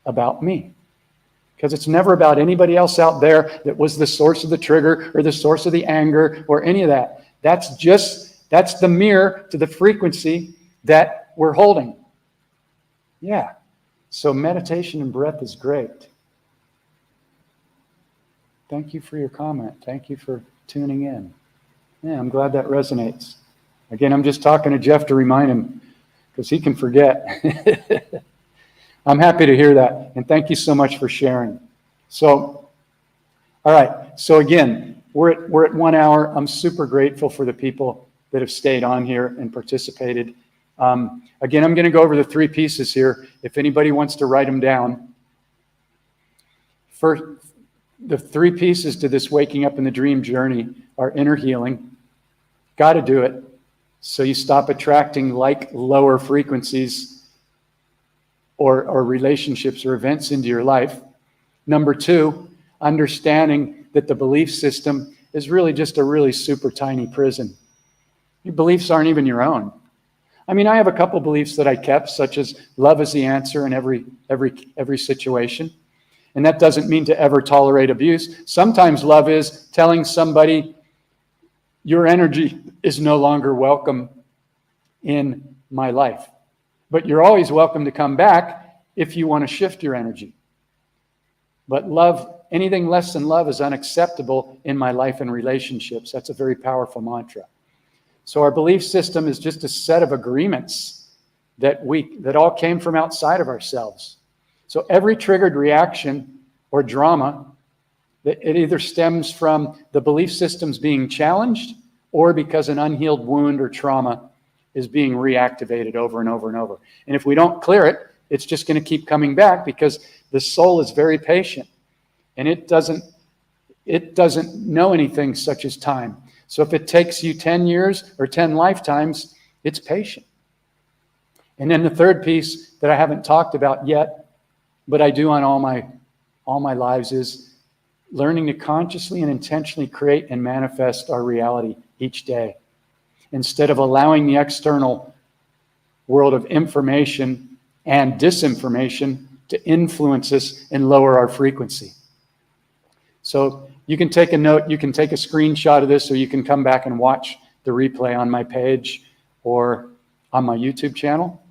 about me? Because it's never about anybody else out there that was the source of the trigger or the source of the anger or any of that. That's the mirror to the frequency that we're holding. Yeah. So meditation and breath is great. Thank you for your comment. Thank you for tuning in. Yeah, I'm glad that resonates. Again, I'm just talking to Jeff to remind him, because he can forget. I'm happy to hear that. And thank you so much for sharing. So, all right. So again, we're at 1 hour. I'm super grateful for the people that have stayed on here and participated. Again, I'm going to go over the 3 pieces here. If anybody wants to write them down. First, the 3 pieces to this waking up in the dream journey are inner healing. Got to do it. So you stop attracting like lower frequencies or relationships or events into your life. Number 2, understanding that the belief system is really just a really super tiny prison. Your beliefs aren't even your own. I mean, I have a couple beliefs that I kept, such as love is the answer in every situation. And that doesn't mean to ever tolerate abuse. Sometimes love is telling somebody your energy is no longer welcome in my life. But you're always welcome to come back if you want to shift your energy. But love, anything less than love is unacceptable in my life and relationships. That's a very powerful mantra. So our belief system is just a set of agreements that all came from outside of ourselves. So every triggered reaction or drama, it either stems from the belief systems being challenged or because an unhealed wound or trauma is being reactivated over and over and over. And if we don't clear it, it's just going to keep coming back, because the soul is very patient and it doesn't know anything such as time. So if it takes you 10 years or 10 lifetimes, it's patient. And then the third piece that I haven't talked about yet, but I do on all my lives, is learning to consciously and intentionally create and manifest our reality each day, instead of allowing the external world of information and disinformation to influence us and lower our frequency. So you can take a note, you can take a screenshot of this, or you can come back and watch the replay on my page, or on my YouTube channel.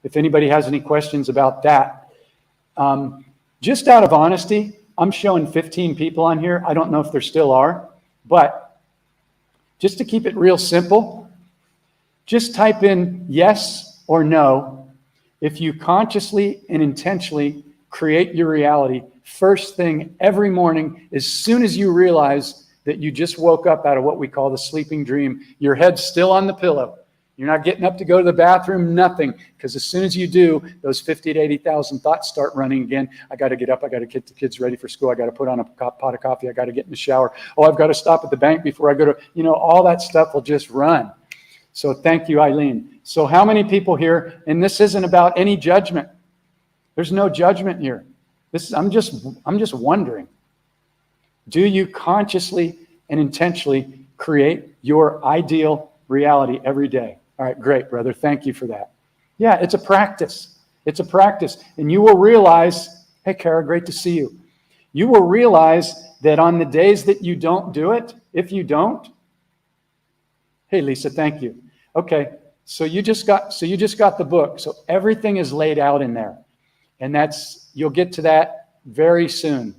If anybody has any questions about that, just out of honesty, I'm showing 15 people on here. I don't know if there still are, but just to keep it real simple, just type in yes or no. If you consciously and intentionally create your reality, first thing every morning, as soon as you realize that you just woke up out of what we call the sleeping dream, your head's still on the pillow. You're not getting up to go to the bathroom, nothing. Because as soon as you do, those 50 to 80,000 thoughts start running again. I got to get up. I got to get the kids ready for school. I got to put on a pot of coffee. I got to get in the shower. Oh, I've got to stop at the bank before I go to, all that stuff will just run. So thank you, Eileen. So how many people here, and this isn't about any judgment. There's no judgment here. I'm just wondering, do you consciously and intentionally create your ideal reality every day? All right, great, brother. Thank you for that. Yeah, it's a practice. It's a practice. And you will realize, hey, Kara, great to see you. You will realize that on the days that you don't do it, if you don't, hey, Lisa, thank you. Okay, so you just got the book. So everything is laid out in there. And you'll get to that very soon.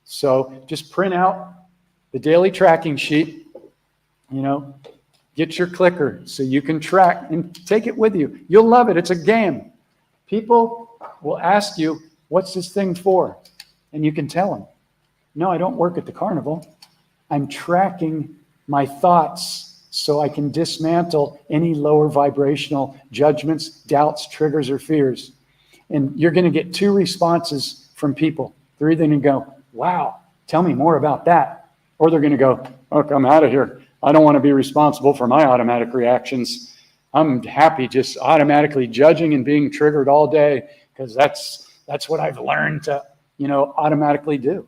So just print out the daily tracking sheet, get your clicker so you can track and take it with you. You'll love it. It's a game. People will ask you, what's this thing for? And you can tell them, no, I don't work at the carnival. I'm tracking my thoughts so I can dismantle any lower vibrational judgments, doubts, triggers, or fears. And you're going to get two responses from people. They're either going to go, wow, tell me more about that. Or they're going to go, look, I'm out of here. I don't want to be responsible for my automatic reactions. I'm happy just automatically judging and being triggered all day because that's what I've learned to, automatically do.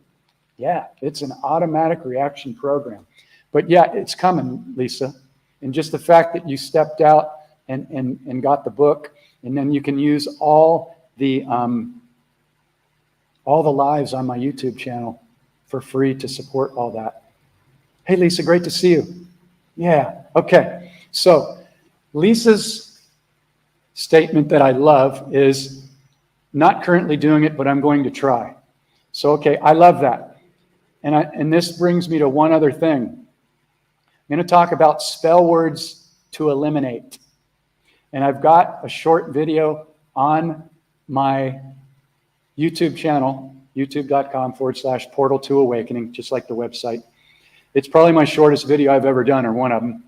Yeah, it's an automatic reaction program. But yeah, it's coming, Lisa. And just the fact that you stepped out and got the book, and then you can use all the lives on my YouTube channel for free to support all that. Hey, Lisa, great to see you. Yeah, okay. So Lisa's statement that I love is not currently doing it, but I'm going to try. So, okay, I love that. And this brings me to one other thing. I'm going to talk about spell words to eliminate. And I've got a short video on my YouTube channel, youtube.com/portal2awakening, just like the website. It's probably my shortest video I've ever done, or one of them,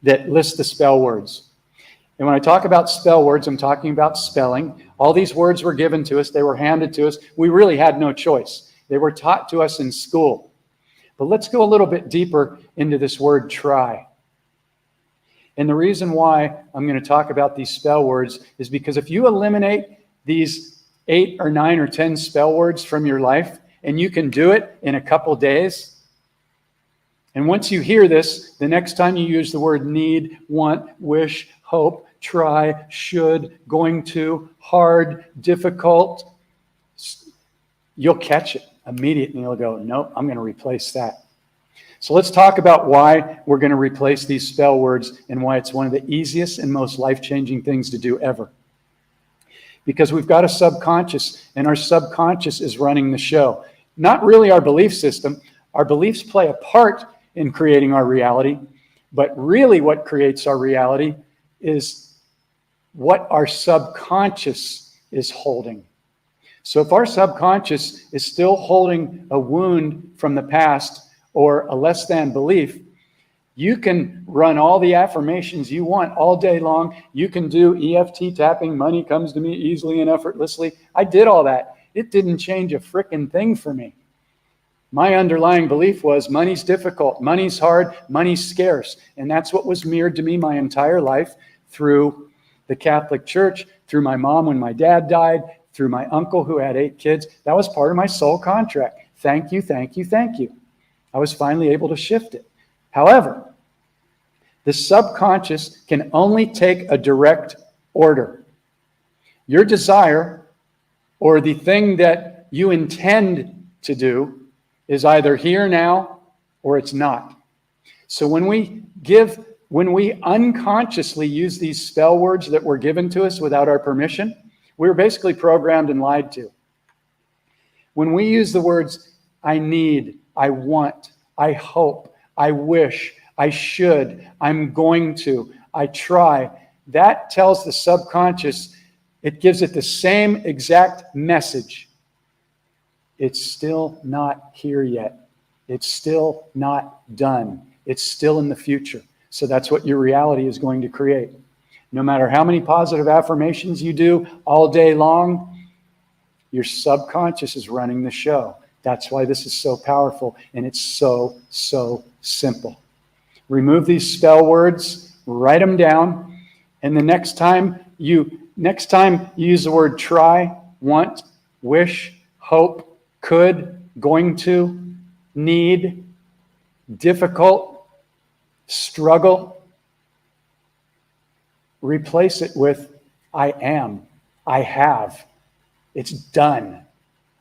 that lists the spell words. And when I talk about spell words, I'm talking about spelling. All these words were given to us. They were handed to us. We really had no choice. They were taught to us in school. But let's go a little bit deeper into this word try. And the reason why I'm going to talk about these spell words is because if you eliminate these 8 or 9 or 10 spell words from your life, and you can do it in a couple days, and once you hear this, the next time you use the word need, want, wish, hope, try, should, going to, hard, difficult, you'll catch it immediately. You'll go, nope, I'm going to replace that. So let's talk about why we're going to replace these spell words and why it's one of the easiest and most life-changing things to do ever. Because we've got a subconscious, and our subconscious is running the show. Not really our belief system. Our beliefs play a part in creating our reality, but really what creates our reality is what our subconscious is holding. So if our subconscious is still holding a wound from the past or a less than belief, you can run all the affirmations you want all day long. You can do EFT tapping, money comes to me easily and effortlessly. I did all that. It didn't change a frickin' thing for me. My underlying belief was money's difficult, money's hard, money's scarce. And that's what was mirrored to me my entire life through the Catholic Church, through my mom when my dad died, through my uncle who had 8 kids. That was part of my soul contract. Thank you, thank you, thank you. I was finally able to shift it. However, the subconscious can only take a direct order. Your desire or the thing that you intend to do is either here now or it's not. So when we give when we unconsciously use these spell words that were given to us without our permission, we were basically programmed and lied to. When we use the words, I need, I want, I hope, I wish, I should, I'm going to, I try, that tells the subconscious, it gives it the same exact message. It's still not here yet. It's still not done. It's still in the future. So that's what your reality is going to create. No matter how many positive affirmations you do all day long, your subconscious is running the show. That's why this is so powerful, and it's so, so simple. Remove these spell words, write them down, and the next time you use the word try, want, wish, hope, could, going to, need, difficult, struggle, replace it with I am, I have, it's done.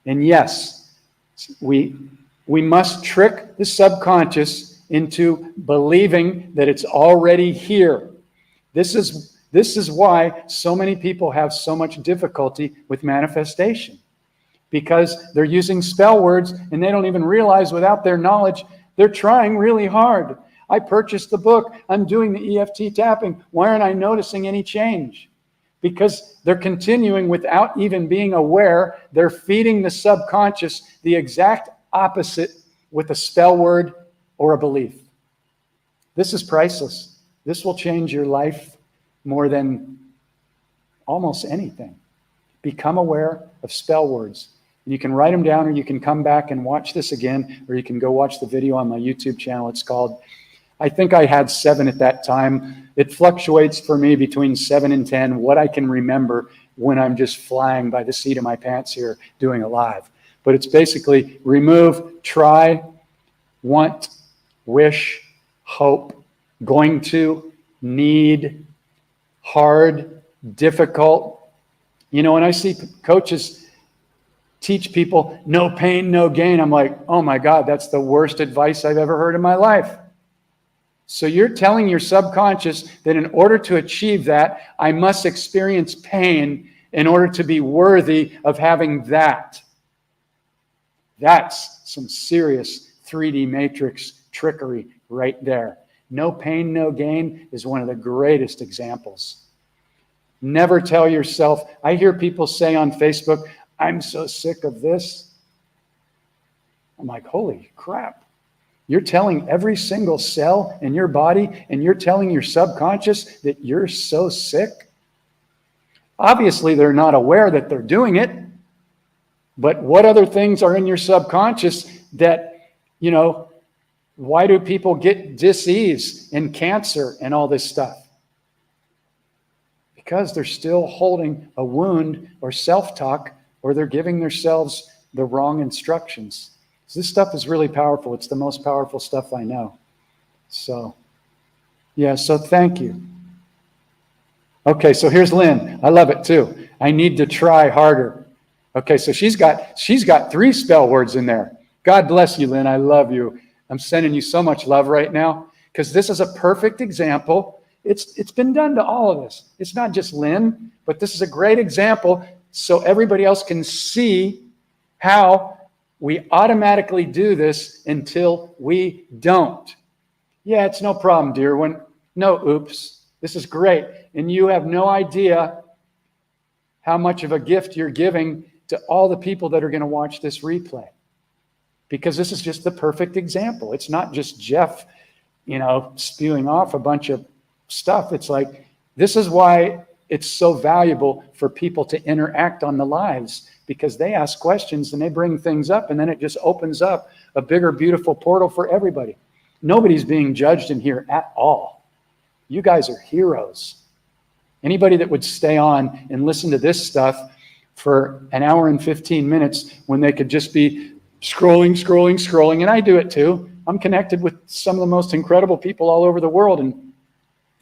And yes, we must trick the subconscious into believing that it's already here. This is why so many people have so much difficulty with manifestation, because they're using spell words and they don't even realize without their knowledge, they're trying really hard. I purchased the book. I'm doing the EFT tapping. Why aren't I noticing any change? Because they're continuing without even being aware. They're feeding the subconscious the exact opposite with a spell word or a belief. This is priceless. This will change your life more than almost anything. Become aware of spell words. And you can write them down, or you can come back and watch this again, or you can go watch the video on my YouTube channel. It's called, I think I had 7 at that time. It fluctuates for me between 7 and 10, what I can remember when I'm just flying by the seat of my pants here doing a live. But it's basically remove, try, want, wish, hope, going to, need, hard, difficult. You know, when I see coaches teach people no pain, no gain, I'm like, oh my God, that's the worst advice I've ever heard in my life. So you're telling your subconscious that in order to achieve that, I must experience pain in order to be worthy of having that. That's some serious 3D matrix trickery right there. No pain, no gain is one of the greatest examples. Never tell yourself, I hear people say on Facebook, I'm so sick of this. I'm like, holy crap. You're telling every single cell in your body, and you're telling your subconscious that you're so sick? Obviously, they're not aware that they're doing it. But what other things are in your subconscious that, you know, why do people get disease and cancer and all this stuff? Because they're still holding a wound or self-talk, or they're giving themselves the wrong instructions. So this stuff is really powerful. It's the most powerful stuff I know. So, yeah, so thank you. Okay, so here's Lynn. I love it too. I need to try harder. Okay, so she's got 3 spell words in there. God bless you, Lynn. I love you. I'm sending you so much love right now, because this is a perfect example. It's been done to all of us. It's not just Lynn, but this is a great example so everybody else can see how we automatically do this until we don't. Yeah, it's no problem, dear one. No, oops. This is great. And you have no idea how much of a gift you're giving to all the people that are going to watch this replay. Because this is just the perfect example. It's not just Jeff, you know, spewing off a bunch of stuff. It's like, this is why it's so valuable for people to interact on the lives, because they ask questions and they bring things up, and then it just opens up a bigger, beautiful portal for everybody. Nobody's being judged in here at all. You guys are heroes. Anybody that would stay on and listen to this stuff for an hour and 15 minutes when they could just be scrolling, and I do it too. I'm connected with some of the most incredible people all over the world, and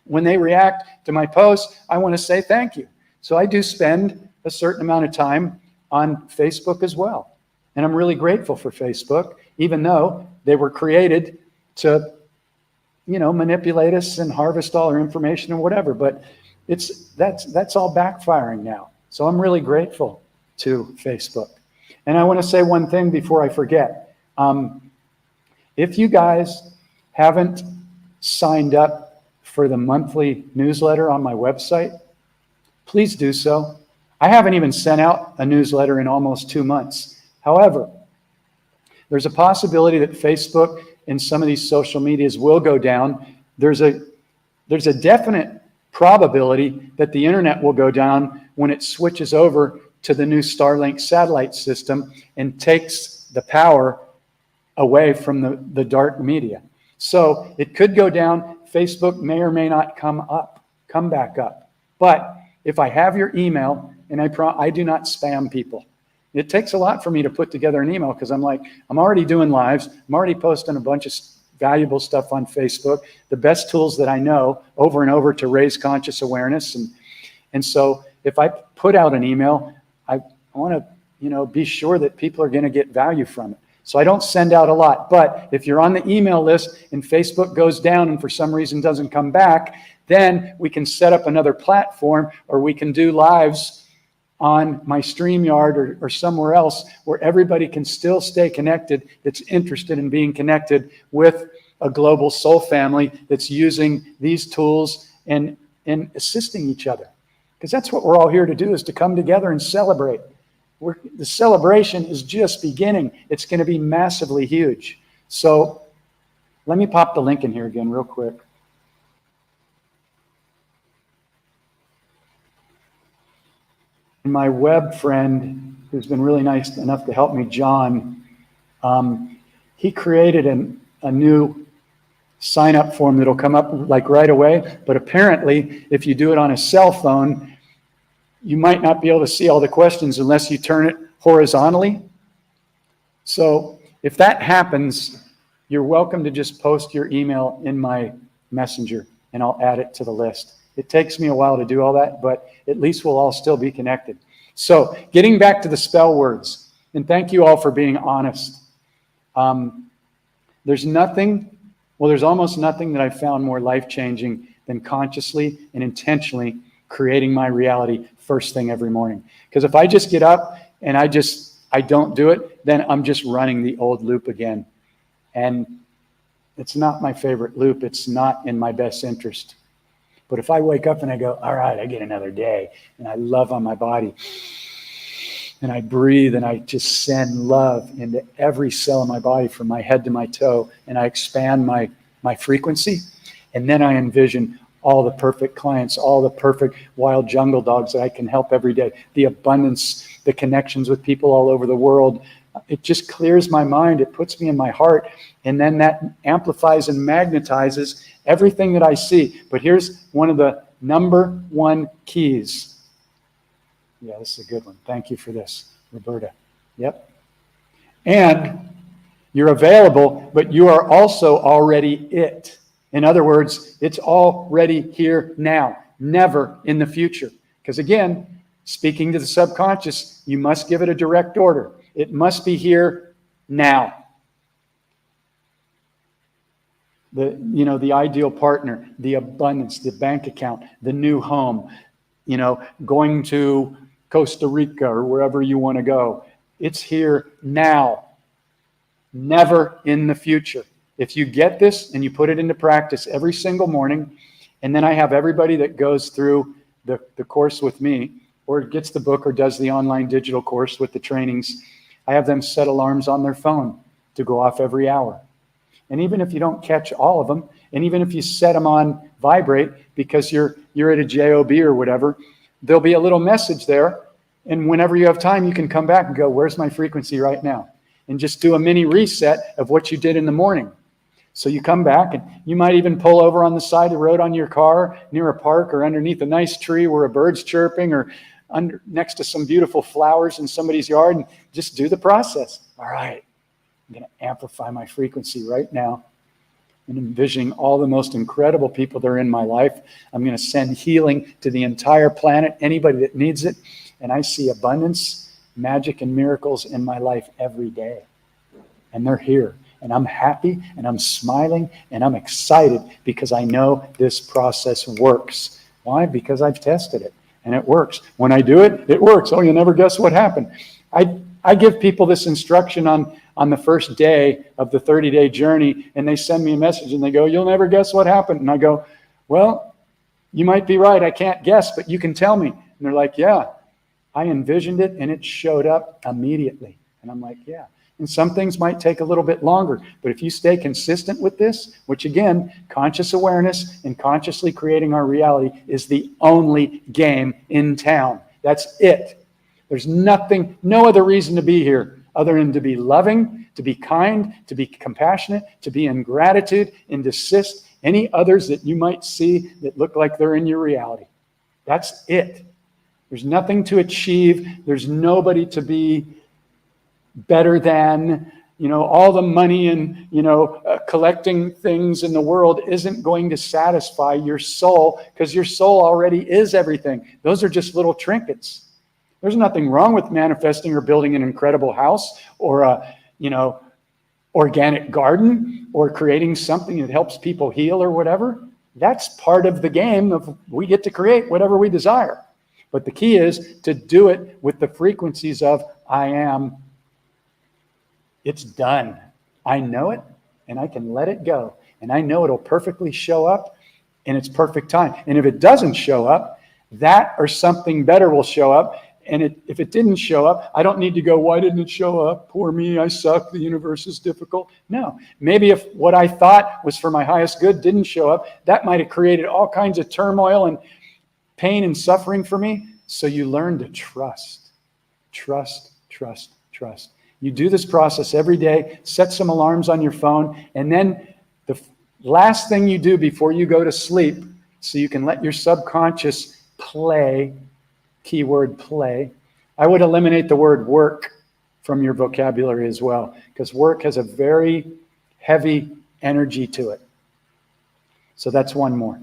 when they react to my posts, I want to say thank you. So I do spend a certain amount of time on Facebook as well. And I'm really grateful for Facebook, even though they were created to manipulate us and harvest all our information and whatever. But that's all backfiring now. So I'm really grateful to Facebook. And I want to say one thing before I forget. If you guys haven't signed up for the monthly newsletter on my website, please do so. I haven't even sent out a newsletter in almost 2 months. However, there's a possibility that Facebook and some of these social medias will go down. There's a definite probability that the internet will go down when it switches over to the new Starlink satellite system and takes the power away from the dark media. So it could go down. Facebook may or may not come back up. But if I have your email, and I do not spam people. It takes a lot for me to put together an email because I'm already doing lives. I'm already posting a bunch of valuable stuff on Facebook, the best tools that I know over and over to raise conscious awareness. And so if I put out an email, I want to be sure that people are going to get value from it. So I don't send out a lot. But if you're on the email list and Facebook goes down and for some reason doesn't come back, then we can set up another platform, or we can do lives on my StreamYard or somewhere else where everybody can still stay connected that's interested in being connected with a global soul family that's using these tools and assisting each other. Because that's what we're all here to do, is to come together and celebrate. The celebration is just beginning. It's going to be massively huge. So let me pop the link in here again real quick. My web friend, who's been really nice enough to help me, John, he created a new sign-up form that'll come up right away. But apparently, if you do it on a cell phone, you might not be able to see all the questions unless you turn it horizontally. So if that happens, you're welcome to just post your email in my messenger, and I'll add it to the list. It takes me a while to do all that, but at least we'll all still be connected. So getting back to the spell words, and thank you all for being honest. There's almost nothing that I've found more life-changing than consciously and intentionally creating my reality first thing every morning. Because if I just get up and I don't do it, then I'm just running the old loop again. And it's not my favorite loop. It's not in my best interest. But if I wake up and I go, all right, I get another day, and I love on my body, and I breathe, and I just send love into every cell of my body from my head to my toe, and I expand my frequency, and then I envision all the perfect clients, all the perfect wild jungle dogs that I can help every day, the abundance, the connections with people all over the world. It just clears my mind. It puts me in my heart. And then that amplifies and magnetizes everything that I see. But here's one of the number one keys. Yeah, this is a good one. Thank you for this, Roberta. Yep. And you're available, but you are also already it. In other words, it's already here now, never in the future. Because again, speaking to the subconscious, you must give it a direct order. It must be here now. The ideal partner, the abundance, the bank account, the new home, going to Costa Rica or wherever you want to go. It's here now, never in the future. If you get this and you put it into practice every single morning, and then I have everybody that goes through the course with me, or gets the book or does the online digital course with the trainings, I have them set alarms on their phone to go off every hour. And even if you don't catch all of them, and even if you set them on vibrate because you're at a JOB or whatever, there'll be a little message there. And whenever you have time, you can come back and go, where's my frequency right now? And just do a mini reset of what you did in the morning. So you come back, and you might even pull over on the side of the road on your car near a park or underneath a nice tree where a bird's chirping, or next to some beautiful flowers in somebody's yard, and just do the process. All right, I'm going to amplify my frequency right now and envisioning all the most incredible people that are in my life. I'm going to send healing to the entire planet, anybody that needs it. And I see abundance, magic, and miracles in my life every day. And they're here. And I'm happy and I'm smiling and I'm excited because I know this process works. Why? Because I've tested it and it works. When I do it, it works. Oh, you'll never guess what happened. I give people this instruction on the first day of the 30-day journey, and they send me a message and they go, you'll never guess what happened. And I go, well, you might be right. I can't guess, but you can tell me. And they're like, yeah, I envisioned it and it showed up immediately. And I'm like, yeah. And some things might take a little bit longer, but if you stay consistent with this, which again, conscious awareness and consciously creating our reality is the only game in town. That's it. There's nothing, no other reason to be here other than to be loving, to be kind, to be compassionate, to be in gratitude, and to assist any others that you might see that look like they're in your reality. That's it. There's nothing to achieve. There's nobody to be better than. All the money and, collecting things in the world isn't going to satisfy your soul because your soul already is everything. Those are just little trinkets. There's nothing wrong with manifesting or building an incredible house or a, organic garden or creating something that helps people heal or whatever. That's part of the game of we get to create whatever we desire. But the key is to do it with the frequencies of I am. It's done. I know it and I can let it go. And I know it'll perfectly show up in its perfect time. And if it doesn't show up, that or something better will show up. And if it didn't show up, I don't need to go, why didn't it show up? Poor me, I suck, the universe is difficult. No, maybe if what I thought was for my highest good didn't show up, that might have created all kinds of turmoil and pain and suffering for me. So you learn to trust. Trust, trust, trust. You do this process every day, set some alarms on your phone, and then the last thing you do before you go to sleep, so you can let your subconscious play, keyword play. I would eliminate the word work from your vocabulary as well, because work has a very heavy energy to it. So that's one more.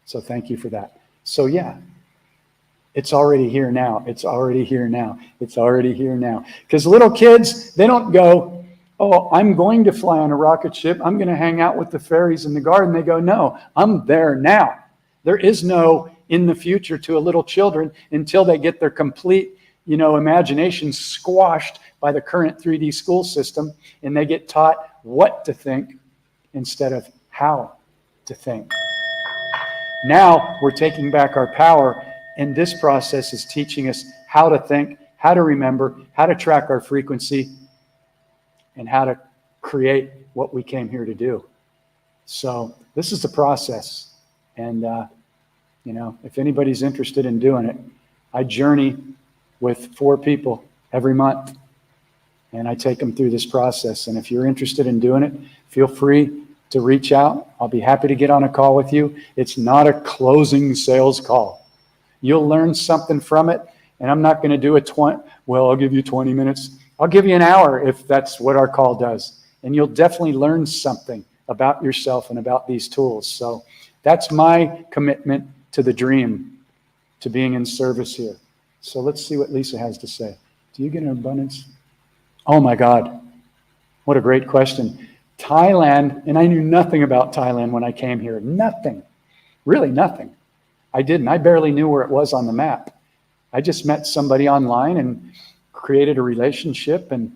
So thank you for that. So yeah, it's already here now. It's already here now. It's already here now. Because little kids, they don't go, oh, I'm going to fly on a rocket ship. I'm going to hang out with the fairies in the garden. They go, no, I'm there now. There is no in the future to a little children until they get their complete, imagination squashed by the current 3D school system and they get taught what to think instead of how to think. Now we're taking back our power, and this process is teaching us how to think, how to remember, how to track our frequency, and how to create what we came here to do. So this is the process. And, if anybody's interested in doing it, I journey with 4 people every month, and I take them through this process. And if you're interested in doing it, feel free to reach out. I'll be happy to get on a call with you. It's not a closing sales call. You'll learn something from it, and I'm not going to do I'll give you 20 minutes. I'll give you an hour if that's what our call does. And you'll definitely learn something about yourself and about these tools. So that's my commitment to the dream, to being in service here. So let's see what Lisa has to say. Do you get an abundance? Oh my God, what a great question. Thailand, and I knew nothing about Thailand when I came here. Nothing, really nothing. I didn't. I barely knew where it was on the map. I just met somebody online and created a relationship and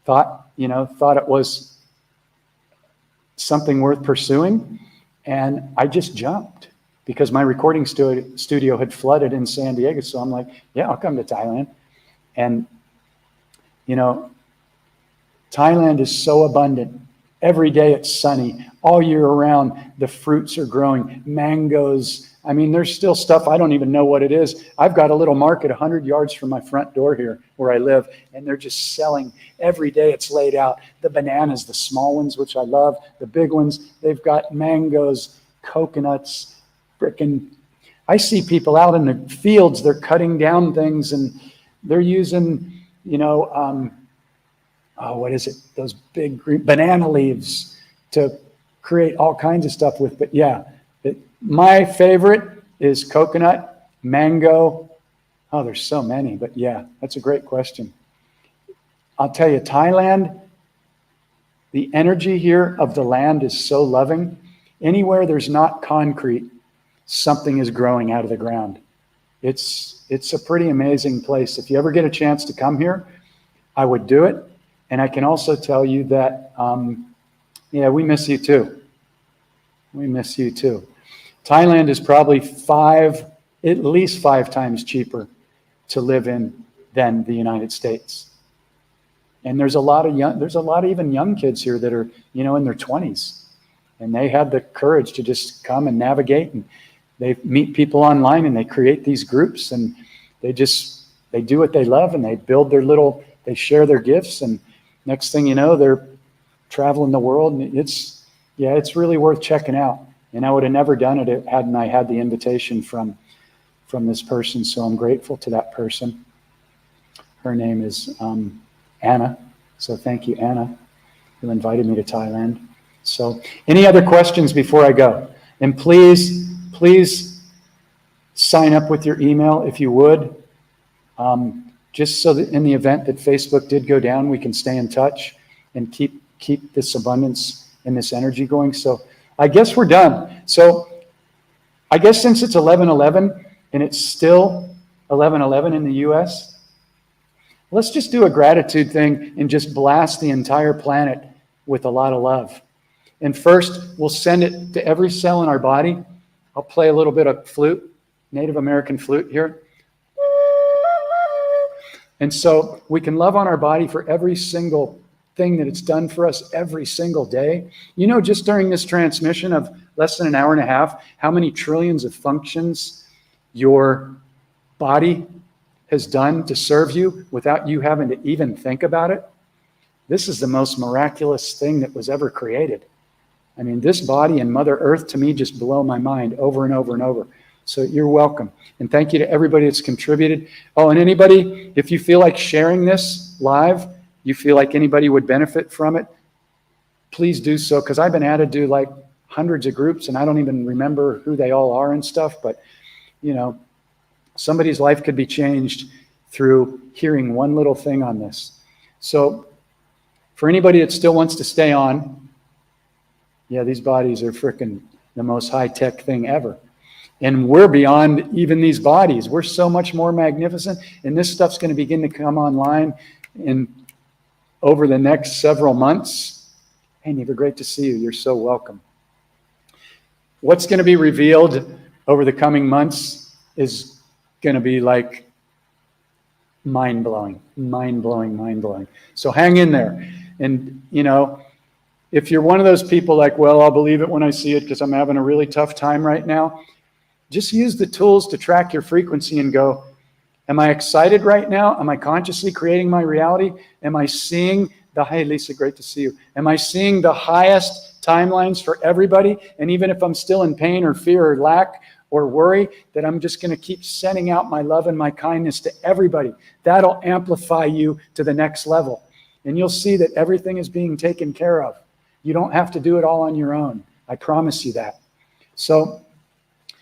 thought it was something worth pursuing. And I just jumped because my recording studio had flooded in San Diego. So I'm like, yeah, I'll come to Thailand. And, Thailand is so abundant. Every day it's sunny. All year around, the fruits are growing. Mangoes. I mean, there's still stuff I don't even know what it is. I've got a little market 100 yards from my front door here where I live, and they're just selling. Every day it's laid out. The bananas, the small ones, which I love, the big ones, they've got mangoes, coconuts, I see people out in the fields, they're cutting down things and they're using, what is it? Those big green banana leaves to create all kinds of stuff with. But yeah, my favorite is coconut, mango. Oh, there's so many, but yeah, that's a great question. I'll tell you, Thailand, The energy here of the land is so loving. Anywhere there's not concrete, something is growing out of the ground. It's a pretty amazing place. If you ever get a chance to come here, I would do it. And I can also tell you that, yeah, we miss you too. We miss you too. Thailand is probably at least five times cheaper to live in than the United States. And there's a lot of even young kids here that are, in their 20s. And they had the courage to just come and navigate, and they meet people online and they create these groups, and they do what they love, and they build they share their gifts, and next thing you know, they're traveling the world, and it's really worth checking out. And I would have never done it hadn't I had the invitation from this person. So I'm grateful to that person. Her name is Anna. So thank you, Anna, who invited me to Thailand. So any other questions before I go? And please sign up with your email if you would. Just so that in the event that Facebook did go down, we can stay in touch and keep this abundance and this energy going. So I guess we're done. So I guess since it's 11:11 and it's still 11:11 in the US, let's just do a gratitude thing and just blast the entire planet with a lot of love. And first, we'll send it to every cell in our body. I'll play a little bit of flute, Native American flute here. And so we can love on our body for every single thing that it's done for us every single day. Just during this transmission of less than an hour and a half, how many trillions of functions your body has done to serve you without you having to even think about it. This is the most miraculous thing that was ever created. I mean, this body and Mother Earth to me just blow my mind over and over and over. So you're welcome. And thank you to everybody that's contributed. Oh, and anybody, if you feel like sharing this live, you feel like anybody would benefit from it, please do so. Because I've been added to like hundreds of groups and I don't even remember who they all are and stuff. But, somebody's life could be changed through hearing one little thing on this. So for anybody that still wants to stay on, yeah, these bodies are freaking the most high-tech thing ever. And we're beyond even these bodies. We're so much more magnificent. And this stuff's going to begin to come online over the next several months. Hey, Neva, great to see you. You're so welcome. What's going to be revealed over the coming months is going to be like mind-blowing. So hang in there. And, if you're one of those people like, well, I'll believe it when I see it because I'm having a really tough time right now, just use the tools to track your frequency and go, am I excited right now? Am I consciously creating my reality? Am I seeing hey, Lisa, great to see you. Am I seeing the highest timelines for everybody? And even if I'm still in pain or fear or lack or worry, that I'm just going to keep sending out my love and my kindness to everybody. That'll amplify you to the next level. And you'll see that everything is being taken care of. You don't have to do it all on your own. I promise you that. So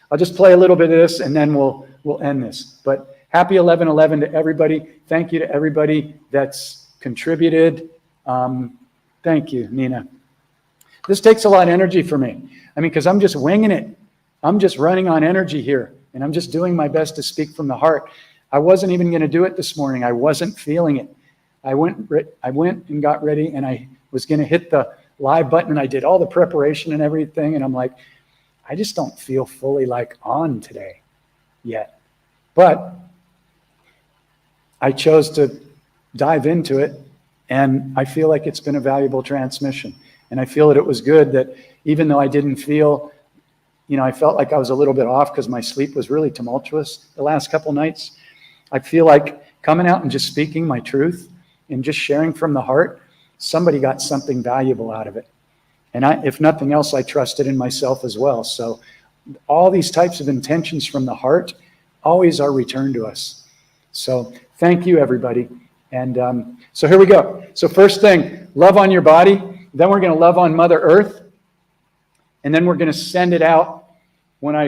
I'll just play a little bit of this and then we'll end this. But happy 11/11 to everybody. Thank you to everybody that's contributed. Thank you, Nina. This takes a lot of energy for me. I mean, because I'm just winging it. I'm just running on energy here. And I'm just doing my best to speak from the heart. I wasn't even going to do it this morning. I wasn't feeling it. I went and got ready and I was going to hit the live button and I did all the preparation and everything. And I'm like, I just don't feel fully like on today yet. But I chose to dive into it and I feel like it's been a valuable transmission. And I feel that it was good that even though I didn't feel, I felt like I was a little bit off because my sleep was really tumultuous the last couple nights. I feel like coming out and just speaking my truth and just sharing from the heart, somebody got something valuable out of it. And if nothing else, I trusted in myself as well. So all these types of intentions from the heart always are returned to us. So thank you, everybody. And so here we go. So first thing, love on your body. Then we're going to love on Mother Earth. And then we're going to send it out. When I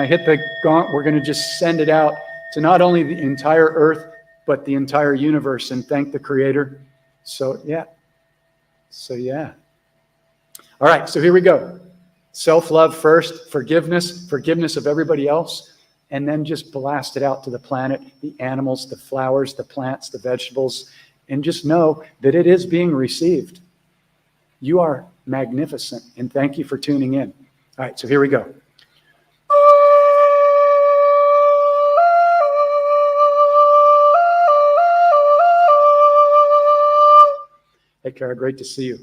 hit the gaunt, we're going to just send it out to not only the entire Earth, but the entire universe and thank the Creator. So yeah, So yeah. All right, so here we go. Self-love first, forgiveness of everybody else, and then just blast it out to the planet, the animals, the flowers, the plants, the vegetables, and just know that it is being received. You are magnificent, and thank you for tuning in. All right, so here we go. Hey, Kara, great to see you.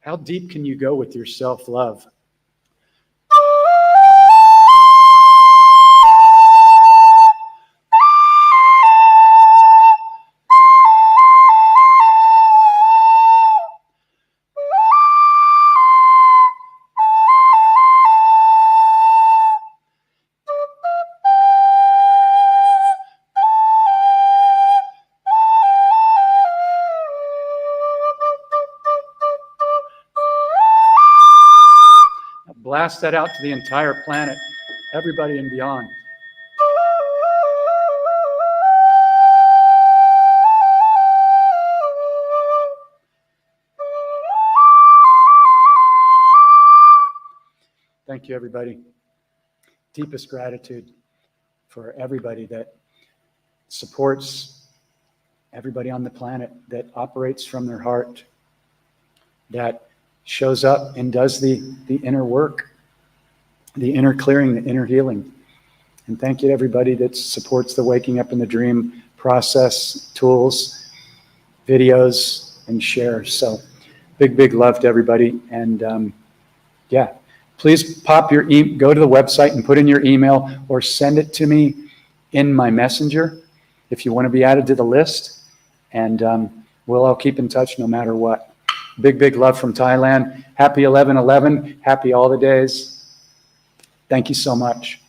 How deep can you go with your self-love? Blast that out to the entire planet, everybody and beyond. Thank you, everybody. Deepest gratitude for everybody that supports everybody on the planet, that operates from their heart, that shows up and does the inner work, the inner clearing, the inner healing. And thank you to everybody that supports the Waking Up in the Dream process, tools, videos, and shares. So big love to everybody. And yeah, please pop your go to the website and put in your email or send it to me in my messenger if you want to be added to the list. And we'll all keep in touch no matter what. Big love from Thailand. Happy 11/11. Happy all the days. Thank you so much.